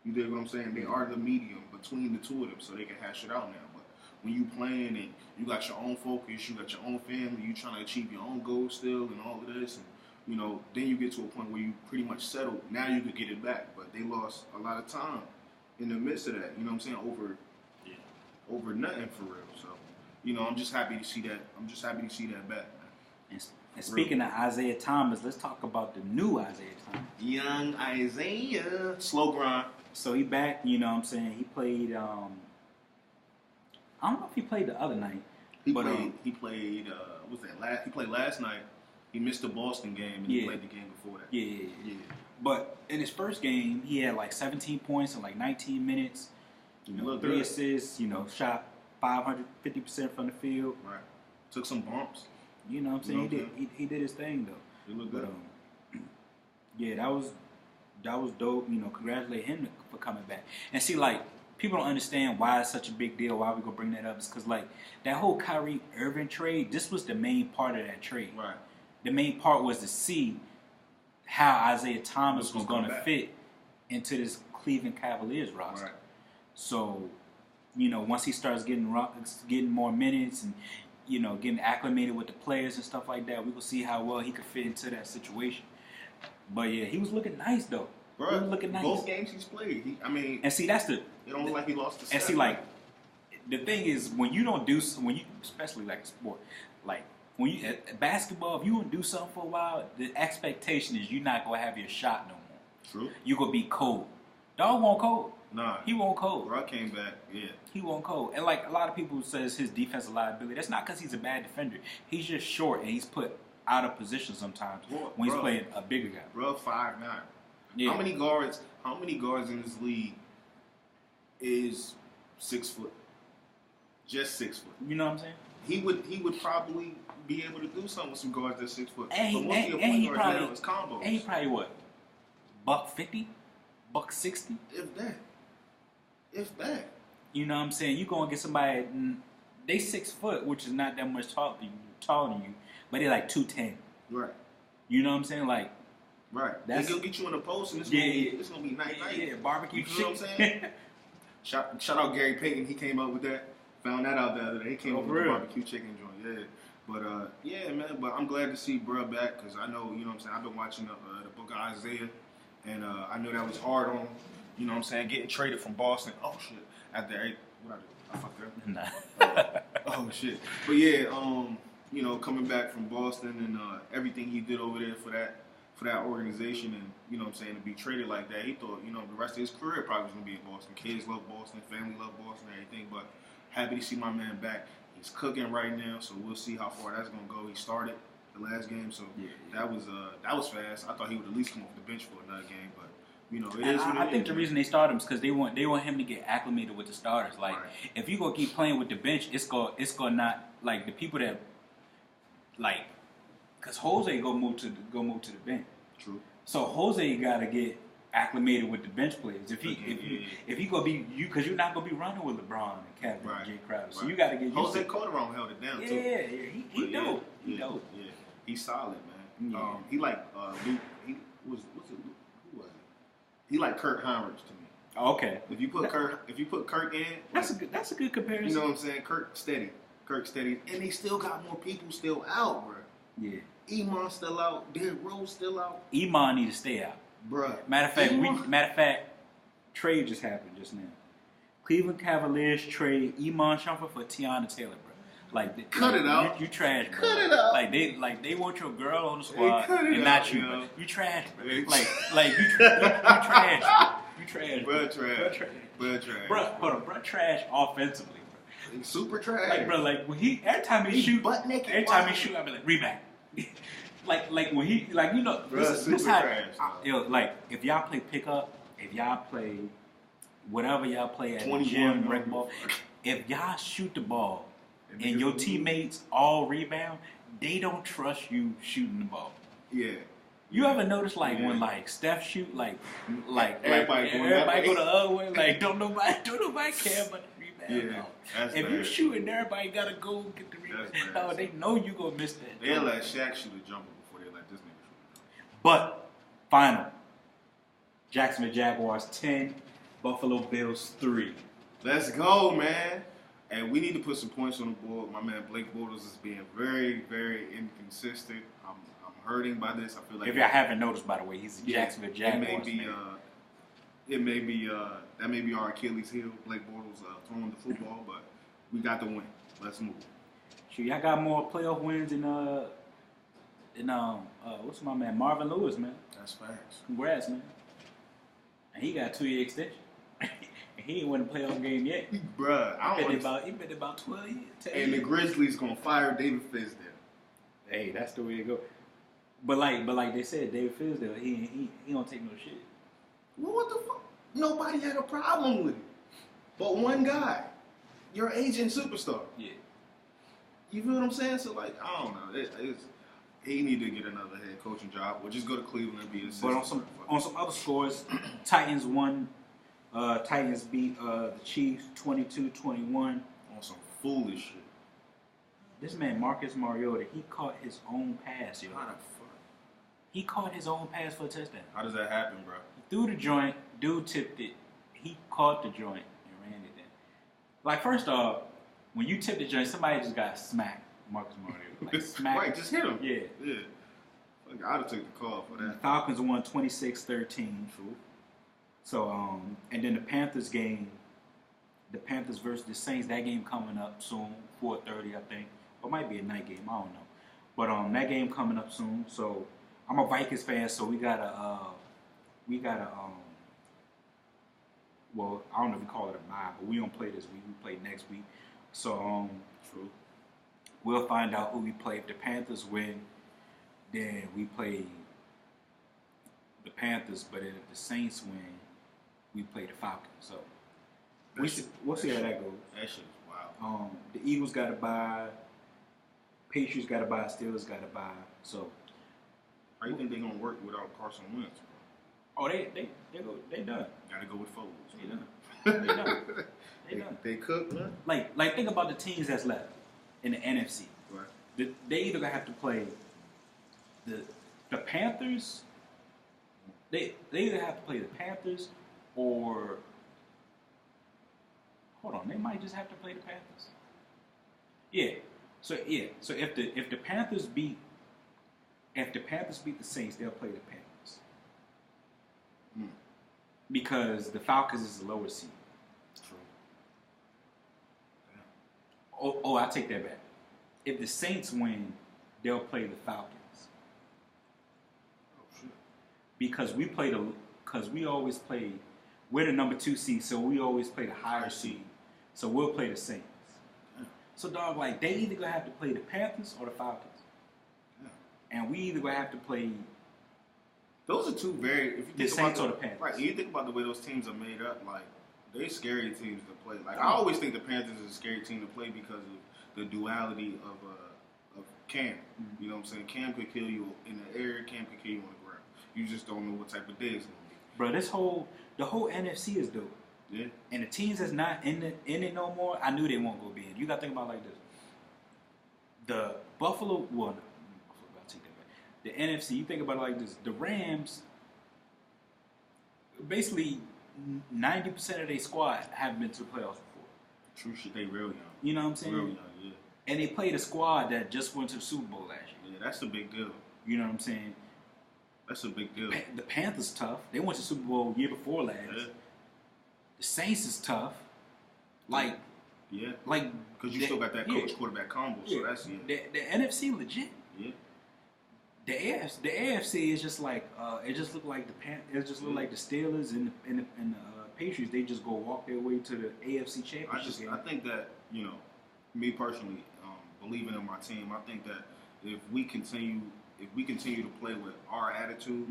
You dig what I'm saying? They are the medium between the two of them, so they can hash it out now. But when you playing and you got your own focus, you got your own family, you trying to achieve your own goals still and all of this, and then you get to a point where you pretty much settled. Now you could get it back, but they lost a lot of time in the midst of that. You know what I'm saying? Over nothing for real. So, I'm just happy to see that. I'm just happy to see that back, man. And speaking of Isiah Thomas, let's talk about the new Isiah Thomas. Young Isiah, slow grind. So he back. You know what I'm saying? He played. I don't know if he played the other night. He played. He played last night. He missed the Boston game and he played the game before that. Yeah. But in his first game, he had like 17 points in like 19 minutes. 3 assists. Shot 550% from the field. Right. Took some bumps. You know what I'm saying? He did his thing though. He looked good. That was dope. Congratulate him for coming back. And see, like, people don't understand why it's such a big deal. Why we gonna bring that up? It's because like that whole Kyrie Irving trade. This was the main part of that trade. Right. The main part was to see how Isiah Thomas was going to fit into this Cleveland Cavaliers roster. Right. So, once he starts getting more minutes and, getting acclimated with the players and stuff like that, we will see how well he could fit into that situation. But, yeah, he was looking nice, though. Bro, he was looking nice. Both games he's played. And see, that's the... It don't look like he lost the step. And see, like, the thing is, when you don't do... especially like a sport, like, when you at basketball, if you don't do something for a while, the expectation is you're not gonna have your shot no more. True. You gonna be cold. Dog won't cold. Nah. He won't cold. Bro, I came back. Yeah. He won't cold. And like a lot of people says his defensive liability. That's not because he's a bad defender. He's just short and he's put out of position sometimes when he's playing a bigger guy. Bro, 5'9". Yeah. How many guards in this league is 6 foot? Just 6 foot. You know what I'm saying? He would probably be able to do something with some guards that's 6 foot. And but most of your point guards now is combo. And he probably what? $150, $160. If that. If that. You know what I'm saying? You gonna get somebody. They 6 foot, which is not that much taller than you, but they're like 210. Right. You know what I'm saying? Like. Right. They gonna get you in the post, and it's gonna be night. Yeah, barbecue. You know what I'm saying? Shout out Gary Payton. He came up with that. Found that out the other day. He came up with the barbecue chicken joint. Yeah. But yeah, man. But I'm glad to see bruh back because I know, you know what I'm saying. I've been watching the book of Isiah, and I know that was hard on him. You know what I'm saying? Getting traded from Boston. Oh shit. After what I do? I fucked up. Nah. Oh shit. But yeah, you know, coming back from Boston and everything he did over there for that organization, and you know what I'm saying, to be traded like that, he thought, you know, the rest of his career probably was gonna be in Boston. Kids love Boston, family love Boston, everything. But happy to see my man back. He's cooking right now, so we'll see how far that's gonna go. He started the last game, so that was fast. I thought he would at least come off the bench for another game, but you know, it is. I think the reason they start him is because they want him to get acclimated with the starters. Like if you gonna keep playing with the bench, it's gonna not like the people that like. Because Jose go move to the bench. True. So Jose got to get acclimated with the bench players. If he gonna be you, because you're not gonna be running with LeBron and Kevin and Jay Crowder. So you got to get used Jose to. Calderon held it down too. Yeah, he dope. He dope. Yeah, he's solid, man. Yeah. He like Luke. Who was it? He like Kurt Heinrich to me. Okay. If you put Kurt in, that's a good comparison. You know what I'm saying? Kirk steady, and they still got more people still out, bro. Yeah. Iman still out. Derrick Rose still out. Iman need to stay out. Bruh. Matter of fact, trade just happened just now. Cleveland Cavaliers trade Iman Shumpert for Tiana Taylor, bro. Like, cut it out. You trash, bro. Cut it out. Like they want your girl on the squad and not you, bro. You trash, bro. Hey. Like you trash, bro. You trash, bro. Trash. Bro, trash offensively, bro. Super trash. Like, bro, like when every time he shoot, I be like rebound. like when he, like, you know, this how trash, like if y'all play pickup, if y'all play whatever y'all play at the gym, rec ball, if y'all shoot the ball and your teammates all rebound, they don't trust you shooting the ball. Yeah. You ever notice when like Steph shoot like everybody go the other way, like don't nobody care about the rebound. Yeah, if you shooting, everybody gotta go get the rebound. No, they know you gonna miss that. They'll let Shaq shoot a jumper before they let this nigga shoot. But final, Jacksonville Jaguars 10, Buffalo Bills 3. Let's go, man. And we need to put some points on the board. My man Blake Bortles is being very, very inconsistent. I'm hurting by this. I feel like if y'all haven't noticed, by the way, he's a Jacksonville Jaguars. That may be our Achilles heel, Blake Bortles throwing the football, but we got the win. Let's move. Sure, y'all got more playoff wins than what's my man Marvin Lewis, man. That's facts. Congrats, man. And he got a 2-year extension. He ain't won a playoff game yet. Bruh, he been about 12 years. And the Grizzlies gonna fire David Fizdale. Hey, that's the way to go. But like they said, David Fizdale, he don't take no shit. Well, what the fuck? Nobody had a problem with it, but one guy, your agent superstar. Yeah. You feel what I'm saying? So like, I don't know. He need to get another head coaching job, or just go to Cleveland and be an assistant. But on some other scores, Titans won. Titans beat the Chiefs 22-21. On some foolish shit. This man Marcus Mariota, he caught his own pass, yo. How the fuck? He caught his own pass for a touchdown. How does that happen, bro? He threw the joint, dude tipped it, he caught the joint and ran it in. Like, first off, when you tip the joint, somebody just got smacked, Marcus Mariota. Like, smacked. Right, just hit him. Yeah. Like, I'd have took the call for that. The Falcons won 26-13. True. So, and then the Panthers game, the Panthers versus the Saints, that game coming up soon, 4:30, I think. Or it might be a night game, I don't know. But that game coming up soon. So, I'm a Vikings fan, so we gotta well, I don't know if we call it a bye, but we don't play this week. We play next week. So, True. We'll find out who we play. If the Panthers win, then we play the Panthers. But if the Saints win, we play the Falcons. So we'll see how that goes. That shit is wild. The Eagles got to bye. Patriots got to bye. Steelers got to bye. So how you think they're gonna work without Carson Wentz, Oh, they done. Gotta go with Foles. They done. They done. They done. They cook, man. Like think about the teams that's left in the NFC. Right. They either gonna have to play the Panthers. They either have to play the Panthers or hold on, they might just have to play the Panthers. Yeah. So if the Panthers beat the Saints, they'll play the Panthers. Because the Falcons is the lower seed. True. Yeah. Oh, I take that back. If the Saints win, they'll play the Falcons. Oh shit. Because we always play. We're the number 2 seed, so we always play the higher seed. So we'll play the Saints. Yeah. So dog, like they either gonna have to play the Panthers or the Falcons. Yeah. And we either gonna have to play. Those are two very. If you think the Saints or the Panthers. Right. You think about the way those teams are made up. Like they scary teams to play. Like I always think the Panthers is a scary team to play because of the duality of Cam. Mm-hmm. You know what I'm saying? Cam could kill you in the air. Cam could kill you on the ground. You just don't know what type of day it's gonna be. Bro, the whole NFC is dope. Yeah. And the teams that's not in it no more, I knew they won't go big. You got to think about it like this. The Buffalo, well, no, I'll take that back. The NFC, you think about it like this. The Rams, basically 90% of their squad haven't been to the playoffs before. True shit, they real young. You know what I'm saying? Real young, yeah. And they played a squad that just went to the Super Bowl last year. Yeah, that's a big deal. You know what I'm saying? That's a big deal. The Panthers tough. They went to the Super Bowl year before last. Yeah. The Saints is tough. Like, yeah. Like, because you still got that coach quarterback combo, so that's The NFC legit. Yeah. The AFC is just like it just looked like like the Steelers and the Patriots. They just go walk their way to the AFC Championship game. I think that me personally, believing in my team, I think that if we continue to play with our attitude,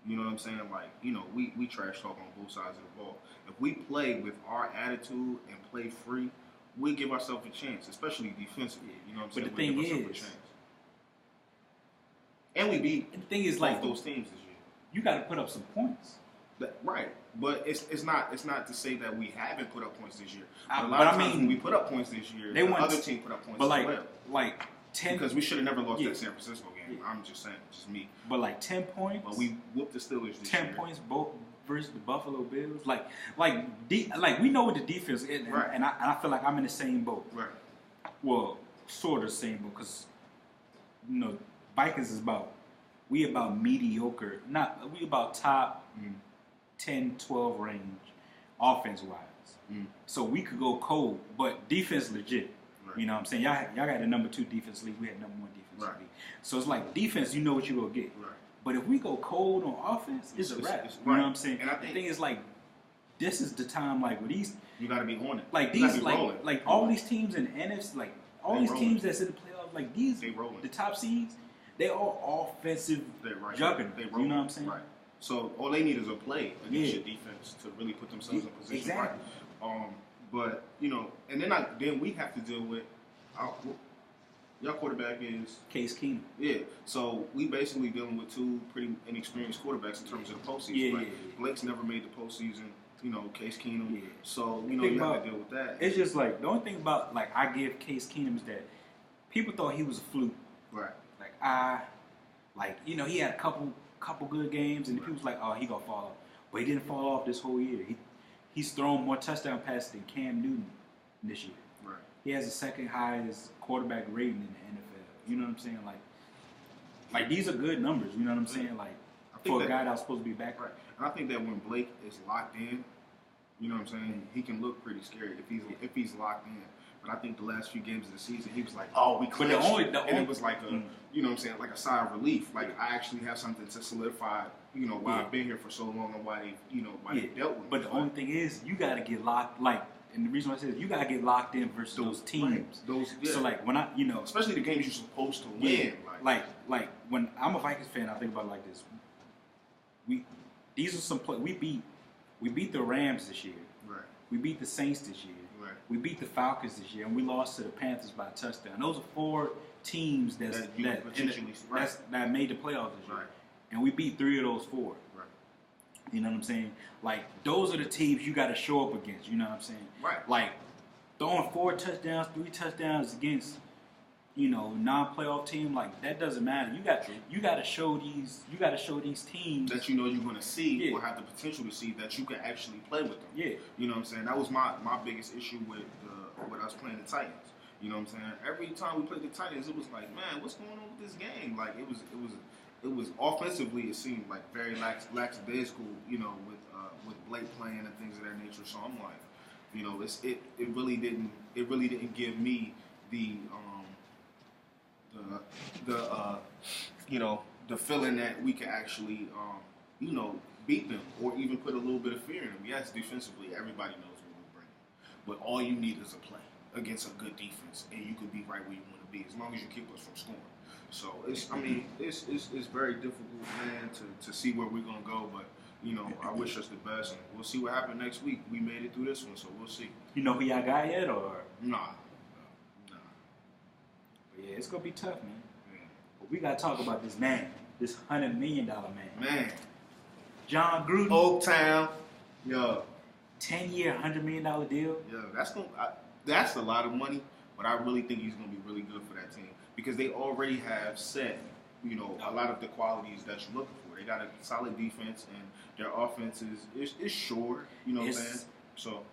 you know what I'm saying? Like, we trash talk on both sides of the ball. If we play with our attitude and play free, we give ourselves a chance, especially defensively. You know what I'm saying? But the thing is, and we beat the thing is like those teams this year. You got to put up some points. Right, but it's not to say that we haven't put up points this year. But a lot lot of of times mean, when we put up points this year, the other team put up points as well. Like 10, because we should have never lost that San Francisco game. I'm just saying, just me. But like 10 points. But we whooped the Steelers this year. 10 points both versus the Buffalo Bills. Like we know what the defense is, right. and I feel like I'm in the same boat. Right. Well, sort of same boat because Vikings is about mediocre. We about top 10, 12 range offense wise. So we could go cold, but defense legit. Right. You know what I'm saying? Y'all got the number 2 defense league. We had number 1 defense league. So it's like defense, you know what you're gonna get. Right. But if we go cold on offense, it's a wrap. You know what I'm saying? And I think the thing is like this is the time like with these you gotta be on it. Like these like all these teams in the NFC, like all these teams that's in the playoffs, like these the top seeds, they all offensive juggernauts. You know what I'm saying? Right. So all they need is a play against your defense to really put themselves in position. Exactly. Right. But and then we have to deal with your quarterback is Case Keenum. Yeah. So we basically dealing with 2 pretty inexperienced quarterbacks in terms of the postseason. Yeah, Blake's never made the postseason. Case Keenum. Yeah. So you have to deal with that. It's just like the only thing about like I give Case Keenum is that people thought he was a fluke. Right. Like he had a couple good games and people was like, oh, he gonna fall off, but he didn't fall off this whole year. He's thrown more touchdown passes than Cam Newton this year. Right. He has the second highest quarterback rating in the NFL. You know what I'm saying? Like these are good numbers. You know what I'm saying? Like for a guy that was supposed to be back. Right. And I think that when Blake is locked in, you know what I'm saying, he can look pretty scary if he's locked in. But I think the last few games of the season, he was like, "Oh, we clinched," and it was like a, you know what I'm saying, like a sigh of relief. Like I actually have something to solidify, why I've been here for so long and why they dealt with me. But the only thing is, you got to get locked. And the reason why I say is, you got to get locked in versus those teams. Right. So like when especially the games you're supposed to win. Like when I'm a Vikings fan, I think about it like this. These are some play. We beat the Rams this year. Right. We beat the Saints this year. Right. We beat the Falcons this year, and we lost to the Panthers by a touchdown. Those are 4 teams that made the playoffs this year. Right. And we beat 3 of those 4. Right. You know what I'm saying? Like, those are the teams you got to show up against. You know what I'm saying? Right. Like, throwing 4 touchdowns, 3 touchdowns against, non-playoff team, like, that doesn't matter. You got to show these teams that you're going to see or have the potential to see that you can actually play with them. Yeah. You know what I'm saying? That was my biggest issue with us playing the Titans. You know what I'm saying? Every time we played the Titans, it was like, man, what's going on with this game? Like, it was offensively, it seemed like very lackadaisical, with Blake playing and things of that nature. So I'm like, it really didn't give me the feeling that we could actually beat them or even put a little bit of fear in them. Yes, defensively, everybody knows what we're bringing, but all you need is a play against a good defense, and you could be right where you want to be as long as you keep us from scoring. So it's very difficult, man, to see where we're gonna go. But I wish us the best, and we'll see what happens next week. We made it through this one, so we'll see. You know who y'all got yet, or nah? But yeah, it's gonna be tough, man. Yeah. But we gotta talk about this man, this $100 million man. Man, Jon Gruden, Oaktown, yo, 10-year, $100 million deal. Yeah, that's a lot of money, but I really think he's gonna be really good for that team. Because they already have set, a lot of the qualities that you're looking for. They got a solid defense, and their offense is sure. You know what I'm saying? So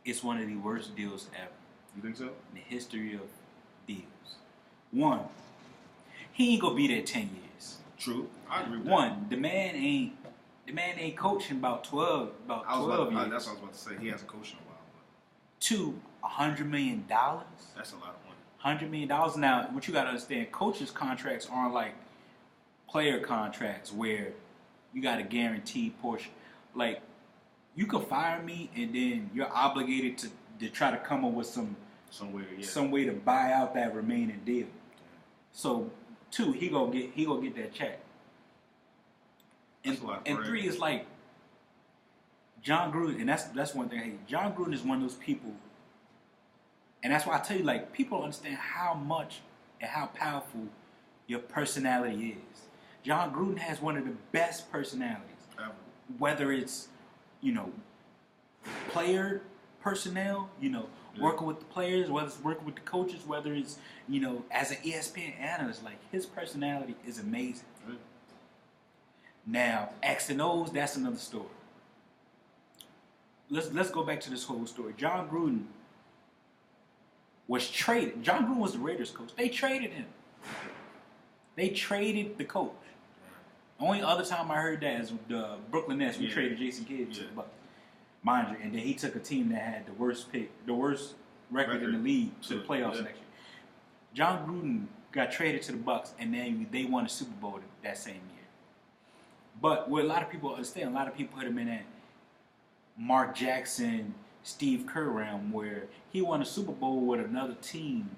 it's one of the worst deals ever. You think so? In the history of deals. One, he ain't gonna be there 10 years. True, I agree with that. The man ain't coaching about 12 years. That's what I was about to say. He hasn't coached in a while. But. 2, $100 million. That's a lot of money. $100 million. Now, what you got to understand, coaches' contracts aren't like player contracts where you got a guaranteed portion. Like, you can fire me and then you're obligated to try to come up with some way to buy out that remaining deal. So, 2, he gonna get that check. And 3 is like Jon Gruden, and that's one thing I hate. Jon Gruden is one of those people. And that's why I tell you, like, people don't understand how much and how powerful your personality is. Jon Gruden has one of the best personalities. Whether it's, player personnel, working with the players, whether it's working with the coaches, whether it's, as an ESPN analyst, like, his personality is amazing. Now, X and O's, that's another story. Let's go back to this whole story. Jon Gruden was traded. Jon Gruden was the Raiders coach. They traded him. They traded the coach. The only other time I heard that is the Brooklyn Nets. We traded Jason Kidd to the Bucks. Mind you, and then he took a team that had the worst record in the league to the playoffs next year. Jon Gruden got traded to the Bucks, and then they won the Super Bowl that same year. But what a lot of people understand, a lot of people put him in that Mark Jackson, Steve Kerr realm where he won a Super Bowl with another team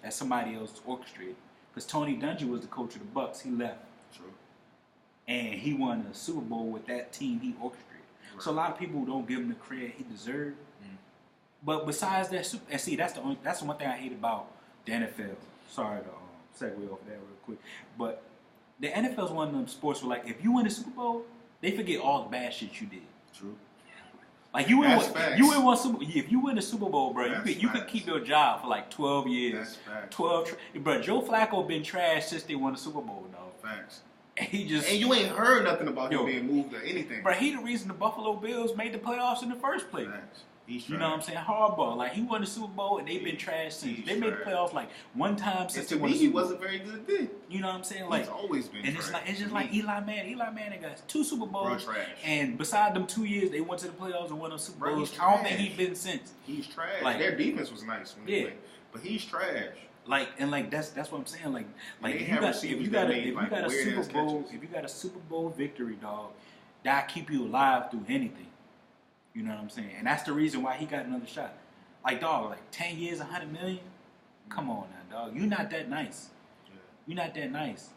that somebody else orchestrated. Because Tony Dungy was the coach of the Bucks. He left. True. And he won a Super Bowl with that team he orchestrated. Right. So a lot of people don't give him the credit he deserved. But besides that, and see, that's the one thing I hate about the NFL. Sorry to segue off that real quick. But the NFL is one of them sports where, like, if you win the Super Bowl, they forget all the bad shit you did. True. Like, you win one Super. If you win the Super Bowl, bro, you could keep your job for like 12 years. That's facts. 12. Bro, Joe Flacco been trashed since they won the Super Bowl, dog. Facts. And you ain't heard nothing about him being moved or anything. Bro, he the reason the Buffalo Bills made the playoffs in the first place. Facts. You know what I'm saying? Hardball. Like, he won the Super Bowl, and they've been trashed since. They made the playoffs, like, one time since they won the Super Bowl. He wasn't very good then. You know what I'm saying? Like, he's always been trash. And it's just like Eli Manning. Eli Manning got 2 Super Bowls. Bro, trash. And beside them 2 years, they went to the playoffs and won those Super Bowls. I don't think he's been since. He's trash. Like, their defense was nice when they played. But he's trash. That's what I'm saying. Like if you got a Super Bowl victory, dog, that keep you alive through anything. You know what I'm saying? And that's the reason why he got another shot. Like, dog, 10 years, $100 million? Come on now, dog. You're not that nice. Yeah. You're not that nice.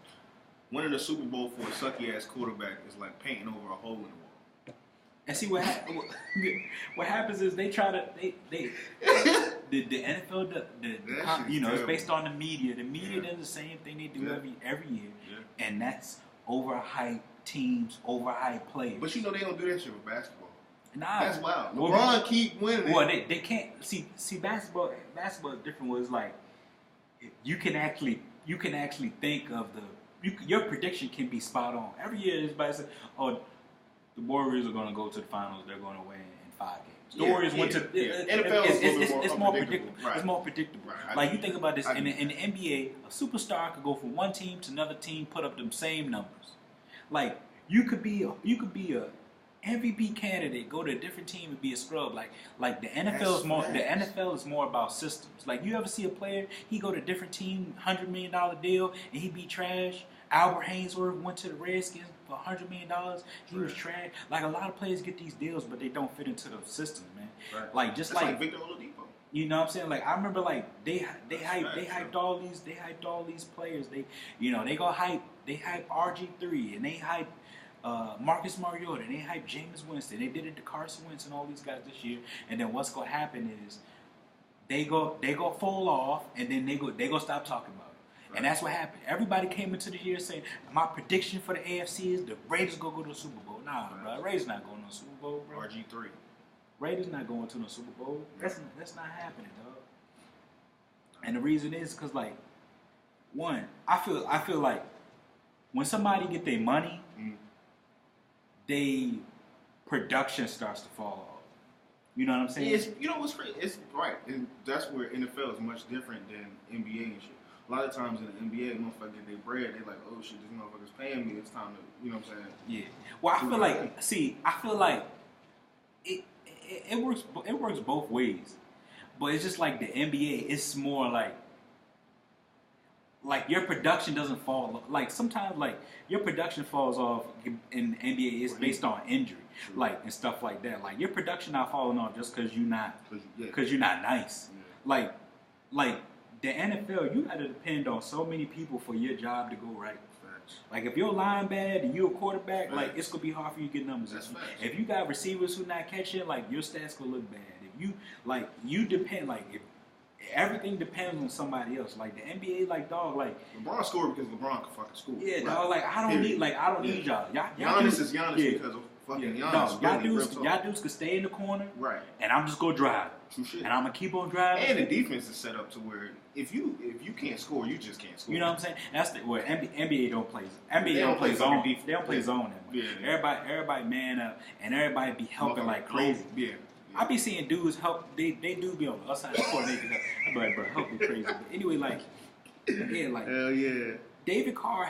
Winning a Super Bowl for a sucky-ass quarterback is like painting over a hole in the wall. And see, what happens is they try to, the NFL, it's based on the media. The media does the same thing they do every year. Yeah. And that's overhype teams, overhyped players. But you know they don't do that shit with basketball. Nah, that's wild. LeBron keep winning. Well, they can't see basketball. Basketball is different. Was like you can actually think of your prediction can be spot on. Every year, everybody says, "Oh, the Warriors are going to go to the finals. They're going to win in 5 games." The Warriors went to. It's more predictable. Right. It's more predictable. Right. Like you think about this in the NBA, a superstar could go from one team to another team, put up them same numbers. Like you could be a MVP candidate, go to a different team and be a scrub. Like the NFL is more. The NFL is more about systems. Like you ever see a player, he go to a different team, $100 million deal, and he be trash. Albert Hainsworth went to the Redskins for $100 million. He was trash. Like a lot of players get these deals, but they don't fit into the system, man. Right. Like just like Victor Oladipo. You know what I'm saying? Like I remember, like they hyped all these players. They hype RG3 and they hype Marcus Mariota and they hype Jameis Winston. They did it to Carson Wentz and all these guys this year. And then what's gonna happen is they go fall off and then they go stop talking about it. Right. And that's what happened. Everybody came into the year saying, my prediction for the AFC is the Raiders gonna go to the Super Bowl. Nah, bro, Raiders not going to the Super Bowl, bro. RG3. Raiders not going to no Super Bowl. That's not happening, dog. And the reason is because, like, one, I feel like when somebody get their money, they production starts to fall off. You know what I'm saying? You know what's crazy? It's right, and that's where NFL is much different than NBA and shit. A lot of times in the NBA, motherfuckers get their bread. They like, oh shit, this motherfucker's paying me. It's time to, you know what I'm saying? Yeah. Well, I feel like it works both ways, but it's just like the NBA. It's more like your production doesn't fall. Like sometimes, like your production falls off in the NBA. It's based on injury, like and stuff like that. Like your production not falling off just because you're not nice. Yeah. Like the NFL, you got to depend on so many people for your job to go right. Like if your line bad and you a quarterback, like it's gonna be hard for you to get numbers. If you got receivers who not catching, like your stats gonna look bad. If you depend, like if everything depends on somebody else. Like the NBA, like dog, like LeBron scored because LeBron can fucking score. Yeah, dog. Like I don't need y'all. Giannis is Giannis because of fucking Giannis. No, y'all dudes could stay in the corner, right? And I'm just gonna drive. True shit. And I'm gonna keep on driving. And the defense is set up to where if you can't score, you just can't score. You know what I'm saying? That's where NBA don't play. NBA don't play zone. They don't play zone that much. Yeah. Everybody man up, and everybody be helping like crazy. Yeah. I be seeing dudes help. They do be on the other side of the court. I'm like, bro, help me crazy. But anyway, like, yeah, like, hell yeah. Derek Carr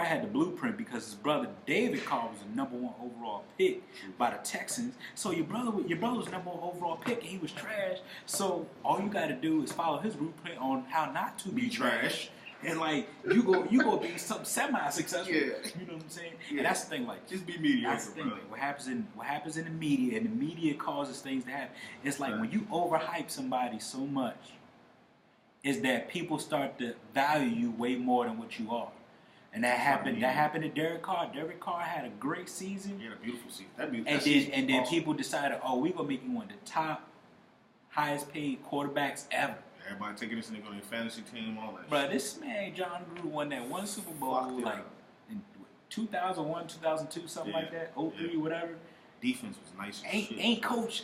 had the blueprint because his brother David Carr was the #1 overall pick by the Texans. So your brother was the #1 overall pick and he was trash. So all you got to do is follow his blueprint on how not to be trash. And like you go be something semi-successful. Yeah. You know what I'm saying? Yeah. And that's the thing. Like just be mediocre. That's the thing. Like, what happens in the media, and the media causes things to happen. It's like when you overhype somebody so much, is that people start to value you way more than what you are. And that happened. That happened to Derek Carr. Derek Carr had a great season. He had a beautiful season. And then people decided, oh, we're gonna make you one of the top, highest paid quarterbacks ever. Everybody taking this nigga on their fantasy team, all that. Bro, this man Jon Gruden won that one Super Bowl in 2001, 2002, something like that, 03, whatever. Defense was nice. Ain't coach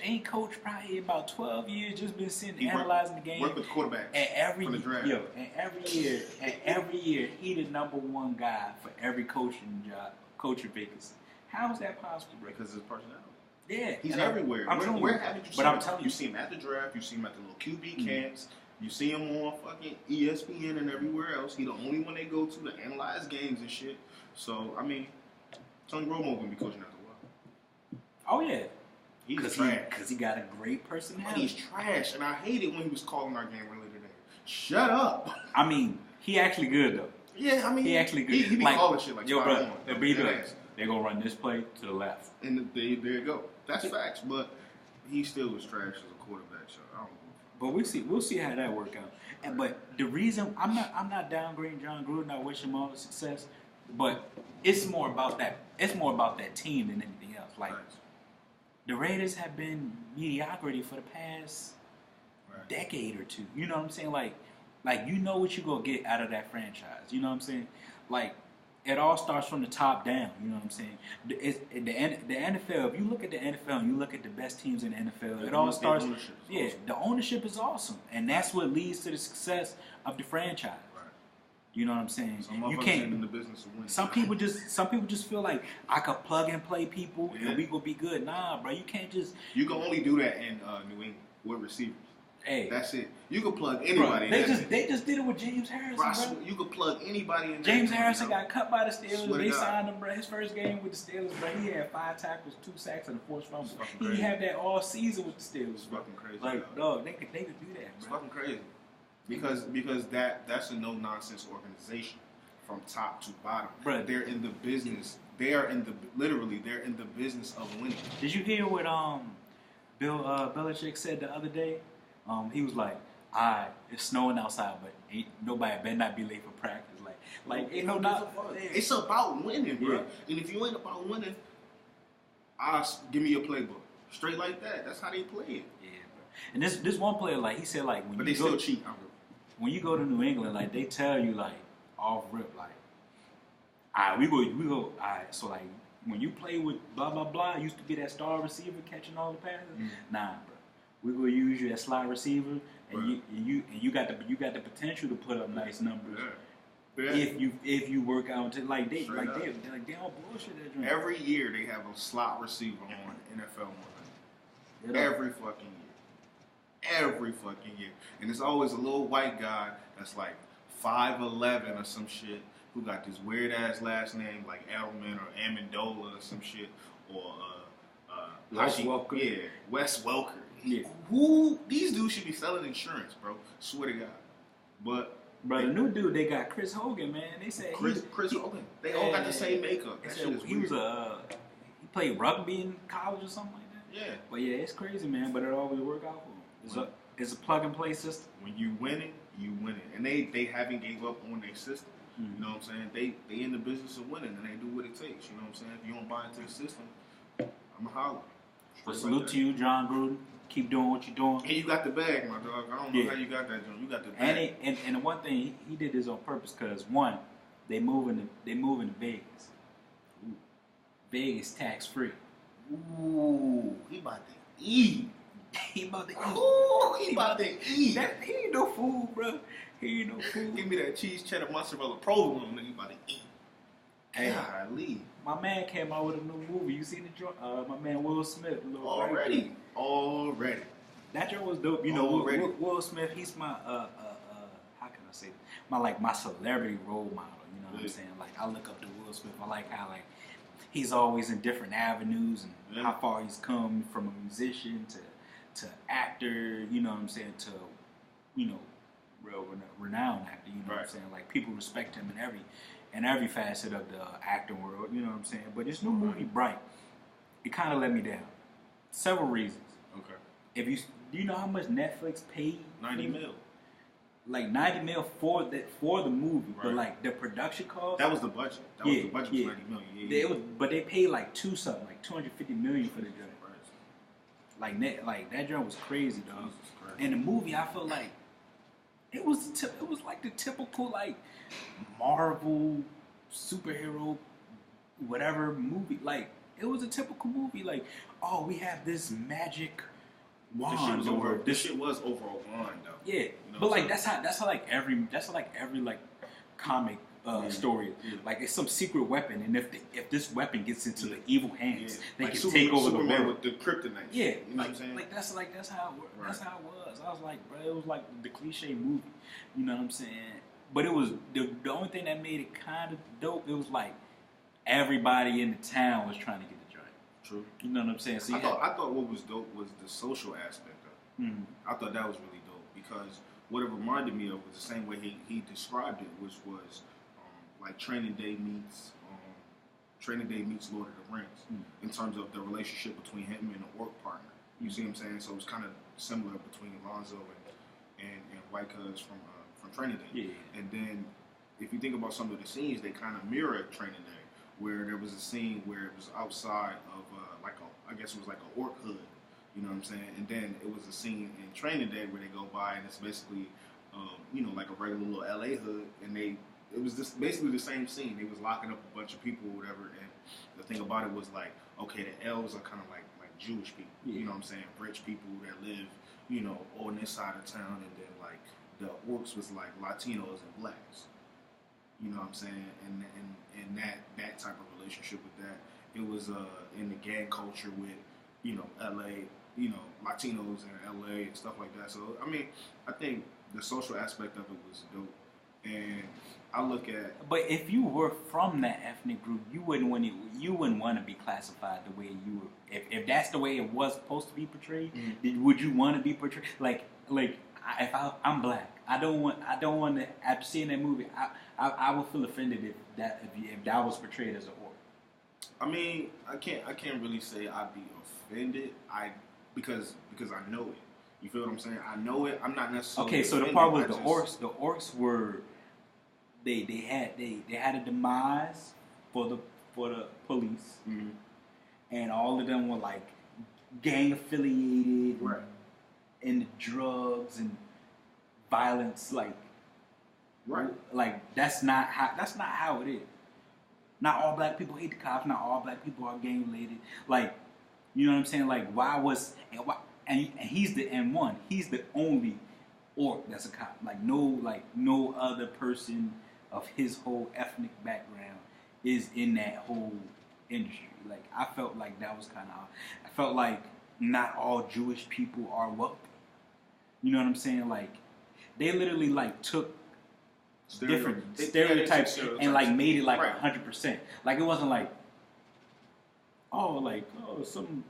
probably about 12 years. Just been sitting analyzing the game. Worked with quarterbacks. And every year he the #1 guy for every coaching vacancy. How is that possible, bro? Because his personality. Yeah, he's everywhere. I'm telling you, you see him at the draft. You see him at the little QB camps. You see him on fucking ESPN and everywhere else. He the only one they go to analyze games and shit. So I mean, Jon Gruden gonna be coaching after a while. Oh yeah, he's trash because he got a great personality. He's trash, and I hate it when he was calling our game earlier today. Shut up. I mean, he actually good though. Yeah, I mean, he actually good. He be calling shit like, yo, bro, they're gonna run this play to the left, and there you go. That's facts, but he still was trash as a quarterback. So I don't know. But we'll see how that work out. But the reason I'm not downgrading Jon Gruden, I wish him all the success. But it's more about that. It's more about that team than anything else. Like the Raiders have been mediocrity for the past decade or two. You know what I'm saying? Like you know what you gonna get out of that franchise. You know what I'm saying? Like it all starts from the top down. You know what I'm saying? The NFL. If you look at the NFL and you look at the best teams in the NFL, it all starts. Yeah, the ownership is awesome, and that's what leads to the success of the franchise. Right. You know what I'm saying? You can't. In the business of winning. Some people just feel like I could plug and play people and we gonna be good. Nah, bro, you can't just. You can only do that in New England with receivers. Hey, that's it. You can plug anybody. Bro, they just did it with James Harrison, bro. You could plug anybody in. James Harrison got cut by the Steelers. They signed him, bro. His first game with the Steelers, bro. He had 5 tackles, 2 sacks, and a forced fumble. He had that all season with the Steelers. It's fucking crazy. Like, dog, they could do that, bro. It's fucking crazy. Because that's a no nonsense organization from top to bottom. Bro, they're in the business. They're in the business of winning. Did you hear what Bill Belichick said the other day? He was like, it's snowing outside, but nobody better not be late for practice. Like ain't no not. It's about winning, bro. Yeah. And if you ain't about winning, give me your playbook. Straight like that. That's how they play it. Yeah, bro. And this one player, like he said, like but they still cheat. When you go to New England, like they tell you, like off rip, like, all right, we go, all right. So like when you play with blah blah blah, used to be that star receiver catching all the passes. Nah, bro. We're gonna use you as slot receiver, and you got the potential to put up nice numbers if you work out to like they all bullshit that. Every year they have a slot receiver on NFL Monday. Every fucking year, and it's always a little white guy that's like 5'11" or some shit who got this weird ass last name like Edelman or Amendola or some shit or Wes Welker. Yeah, Wes Welker. Yeah. Who these dudes should be selling insurance, bro. Swear to God. But the new dude they got Chris Hogan, man. They said Chris Hogan. They all got the same makeup. That shit is he weird. He played rugby in college or something like that. Yeah. But yeah, it's crazy, man. But it always work out for him. It's a plug and play system. When you win it, you win it, and they haven't gave up on their system. Mm-hmm. You know what I'm saying? They in the business of winning, and they do what it takes. You know what I'm saying? If you don't buy into the system, I'm a holler. But salute to you, Jon Gruden. Keep doing what you're doing. And you got the bag, my dog. I don't know how you got that, John. You got the bag. And the one thing he did this on purpose because one, they moving to Vegas. Ooh. Vegas tax free. Ooh, he about to eat. He about to eat. Ooh, he about to eat. He ain't no fool, bro. He ain't no fool. Give me that cheese cheddar mozzarella provolone, nigga. He about to eat. Hey, golly. My man came out with a new movie. You seen the joint? My man Will Smith. Already. That joint was dope. You know, Will Smith. He's my how can I say it? my celebrity role model. You know what I'm saying? Like I look up to Will Smith. I like how he's always in different avenues and how far he's come from a musician to actor. You know what I'm saying? To real renowned actor. You know what I'm saying? Like people respect him in every facet of the acting world, you know what I'm saying? But this new movie, Bright, it kind of let me down. Several reasons. Okay. Do you know how much Netflix paid? $90 million. Like $90 million for the movie, but like the production cost. That was the budget. The budget was $90 million. But they paid like $250 million for the joint. Like that joint was crazy, dog. And the movie, I felt like it was like the typical like Marvel superhero whatever movie. Like it was a typical movie. Like, oh, we have this magic wand. This shit was over a wand though. Yeah, you know but like that's how like every like comic story. Yeah. Like it's some secret weapon, and if this weapon gets into the evil hands, they can take over Superman the world with the kryptonite. Yeah, you know what I'm saying? Like that's how it worked. Right. That's how it was. I was like, bro, it was like the cliche movie. You know what I'm saying? But it was the only thing that made it kind of dope. It was like everybody in the town was trying to get the joint. True. You know what I'm saying? So I thought what was dope was the social aspect of it. Mm-hmm. I thought that was really dope because what it reminded me of was the same way he described it, which was like Training Day meets Lord of the Rings in terms of the relationship between him and the orc partner. You see what I'm saying? So it's kind of similar between Lonzo and White Cuz from Training Day. Yeah. And then if you think about some of the scenes, they kind of mirror Training Day, where there was a scene where it was outside of I guess it was like an orc hood. You know what I'm saying? And then it was a scene in Training Day where they go by and it's basically like a regular little LA hood, and it was just basically the same scene. They was locking up a bunch of people or whatever, and the thing about it was like, okay, the elves are kind of like Jewish people, you know what I'm saying, rich people that live, you know, on this side of town, and then like the orcs was like Latinos and blacks, you know what I'm saying, and that type of relationship with that. It was in the gang culture with, you know, LA, you know, Latinos in LA and stuff like that. So I mean, I think the social aspect of it was dope, and I look at. But if you were from that ethnic group, you wouldn't want to be classified the way you were. If that's the way it was supposed to be portrayed, would you want to be portrayed I'm black? I don't want to. After seeing that movie, I would feel offended if that was portrayed as an orc. I mean, I can't really say I'd be offended. Because I know it. You feel what I'm saying? I know it. I'm not necessarily. Okay, so the part was the orcs were. They had a demise for the police, and all of them were like gang affiliated, right? And drugs and violence, right? Like that's not how it is. Not all black people hate the cops. Not all black people are gang related. Like, you know what I'm saying? Like, and he's the N1. He's the only orc that's a cop. Like no other person of his whole ethnic background is in that whole industry. Like, I felt like that was kind of odd. I felt like not all Jewish people are wealthy. You know what I'm saying? Like, they literally like took different stereotypes and like made it like 100%. Like, it wasn't like, some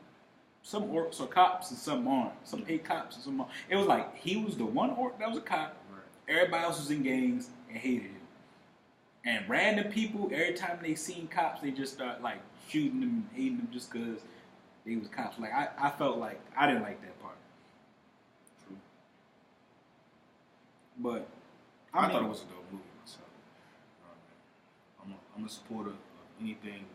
orcs are cops and some aren't. Some hate cops and some aren't. It was like he was the one orc that was a cop. Right. Everybody else was in gangs and hated him. And random people, every time they seen cops, they just start like shooting them and hating them just because they was cops. Like, I felt like I didn't like that part. True. But I thought it was a dope movie myself. I'm a supporter of anything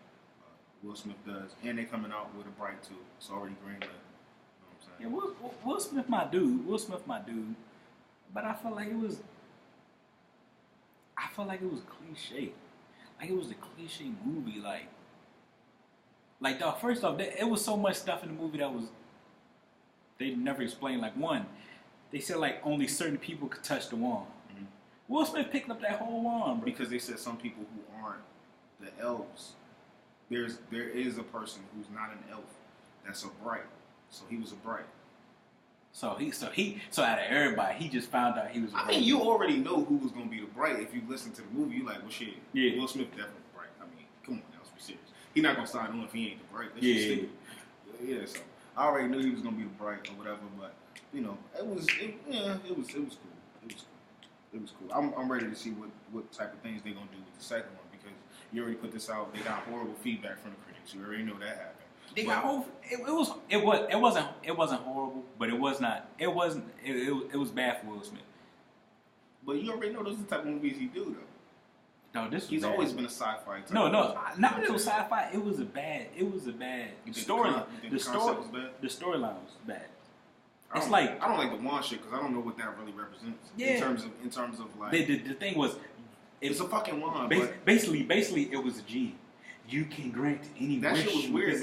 Will Smith does, and they coming out with a Bright too. It's already greenlit. You know what I'm saying? Yeah, Will Smith, my dude. Will Smith, my dude. But I felt like it was cliche. Like, it was a cliche movie. Like dog, first off, it was so much stuff in the movie that was they never explained. Like, one, they said like only certain people could touch the wand. Mm-hmm. Will Smith picked up that whole wand, bro. Because they said some people who aren't the elves. There is a person who's not an elf that's a bright. So he was a bright. So out of everybody, he just found out he was a bright. I mean, you already know who was gonna be the bright if you listen to the movie. You like, well, shit. Yeah. Will Smith definitely bright. I mean, come on now, let's be serious. He's not gonna sign on if he ain't the bright. That's just stupid. Yeah. So I already knew he was gonna be the bright or whatever, but you know, it was cool. It was cool. I'm ready to see what type of things they're gonna do with the second one, because you already put this out. They got horrible feedback from the critics. You already know that happened. They got it wasn't horrible, but it was bad for Will Smith. But you already know those are the type of movies he do though. No, he's always been a sci-fi type. No, not no sci-fi. It was a bad storyline. The storyline was bad. I don't like the wand shit because I don't know what that really represents. Yeah. In terms of like the thing was, it's a fucking wand. Basically, it was a genie. You can grant any that wish. That shit was weird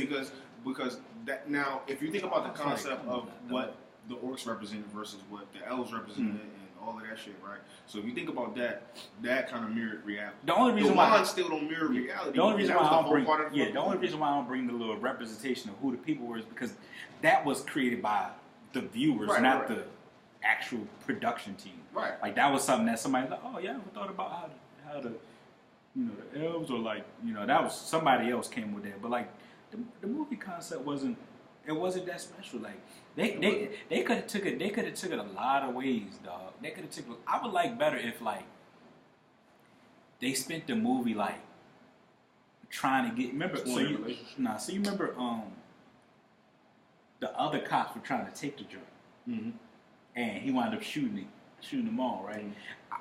because that now, if you think about the concept of what the orcs represented versus what the elves represented and all of that shit, right? So if you think about that kind of mirrored reality. The only reason why still don't mirror reality. The only reason why I don't bring the little representation of who the people were is because that was created by the viewers, not the actual production team. Right. Like, that was something that somebody like, oh yeah, I thought about how the the elves, or like, that was somebody else came with that. But like the movie concept wasn't that special. Like, they could have took it a lot of ways, dog. They could have took. I would like better if like they spent the movie like trying to get. Remember? So you remember the other cops were trying to take the joint, and he wound up shooting them all, right?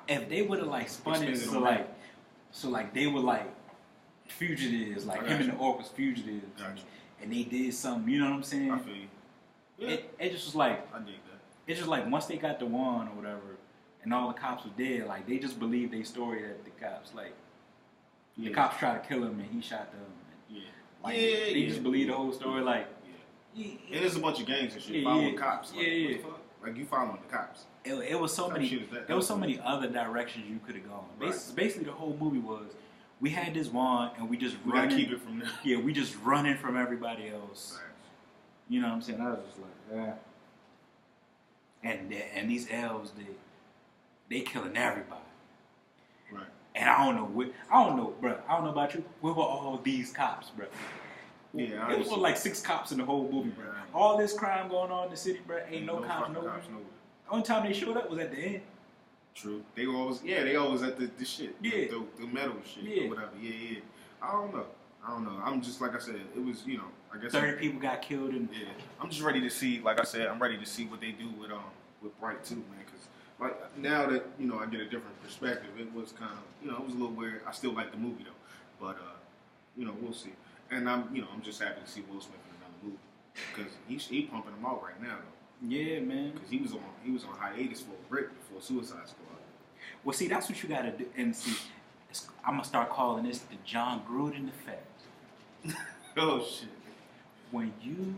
If they would have like spun it so like they were like fugitives, like him and the orc was fugitives, and they did something. You know what I'm saying? I feel you. Yeah. It just was like, I dig that. It's just like once they got the wand or whatever, and all the cops were dead. Like they just believed their story that the cops Yeah. the cops tried to kill him and he shot them. And, Yeah. like, Yeah, they yeah. just believe the whole story. Like, yeah. And there's a bunch of gangs and shit Yeah, following yeah. cops. Like, Yeah, what the fuck? Like you following the cops. it was so Type many. shit is that. There was so many other directions you could have gone. Basically, the whole movie was we had this one and we just We gotta running. keep it from there. Yeah, we just running from everybody else. Right. You know what I'm saying? I was just like, and these elves, they killing everybody. Right. And I don't know, bro. I don't know about you. Where were all these cops, bro? Yeah, it was like 6 cops in the whole movie, bro. Right. All this crime going on in the city, bro. Ain't no cops fucking nowhere. cops nowhere. The only time they showed up was at the end. True. They always at the shit. Yeah. The metal shit Yeah. or whatever. Yeah. I don't know. I'm just, like I said, it was, I guess 30 people got killed and yeah. I'm just ready to see, like I said, I'm ready to see what they do with Bright too, man, cuz like now that, I get a different perspective, it was kind of, it was a little weird. I still like the movie though. But we'll see. And I'm just happy to see Will Smith in another movie cuz he pumping them out right now though. yeah, man. Cuz he was on hiatus for a break before Suicide Squad. Well, see, that's what you gotta do. And see, I'm gonna start calling this the Jon Gruden effect. Oh shit. When you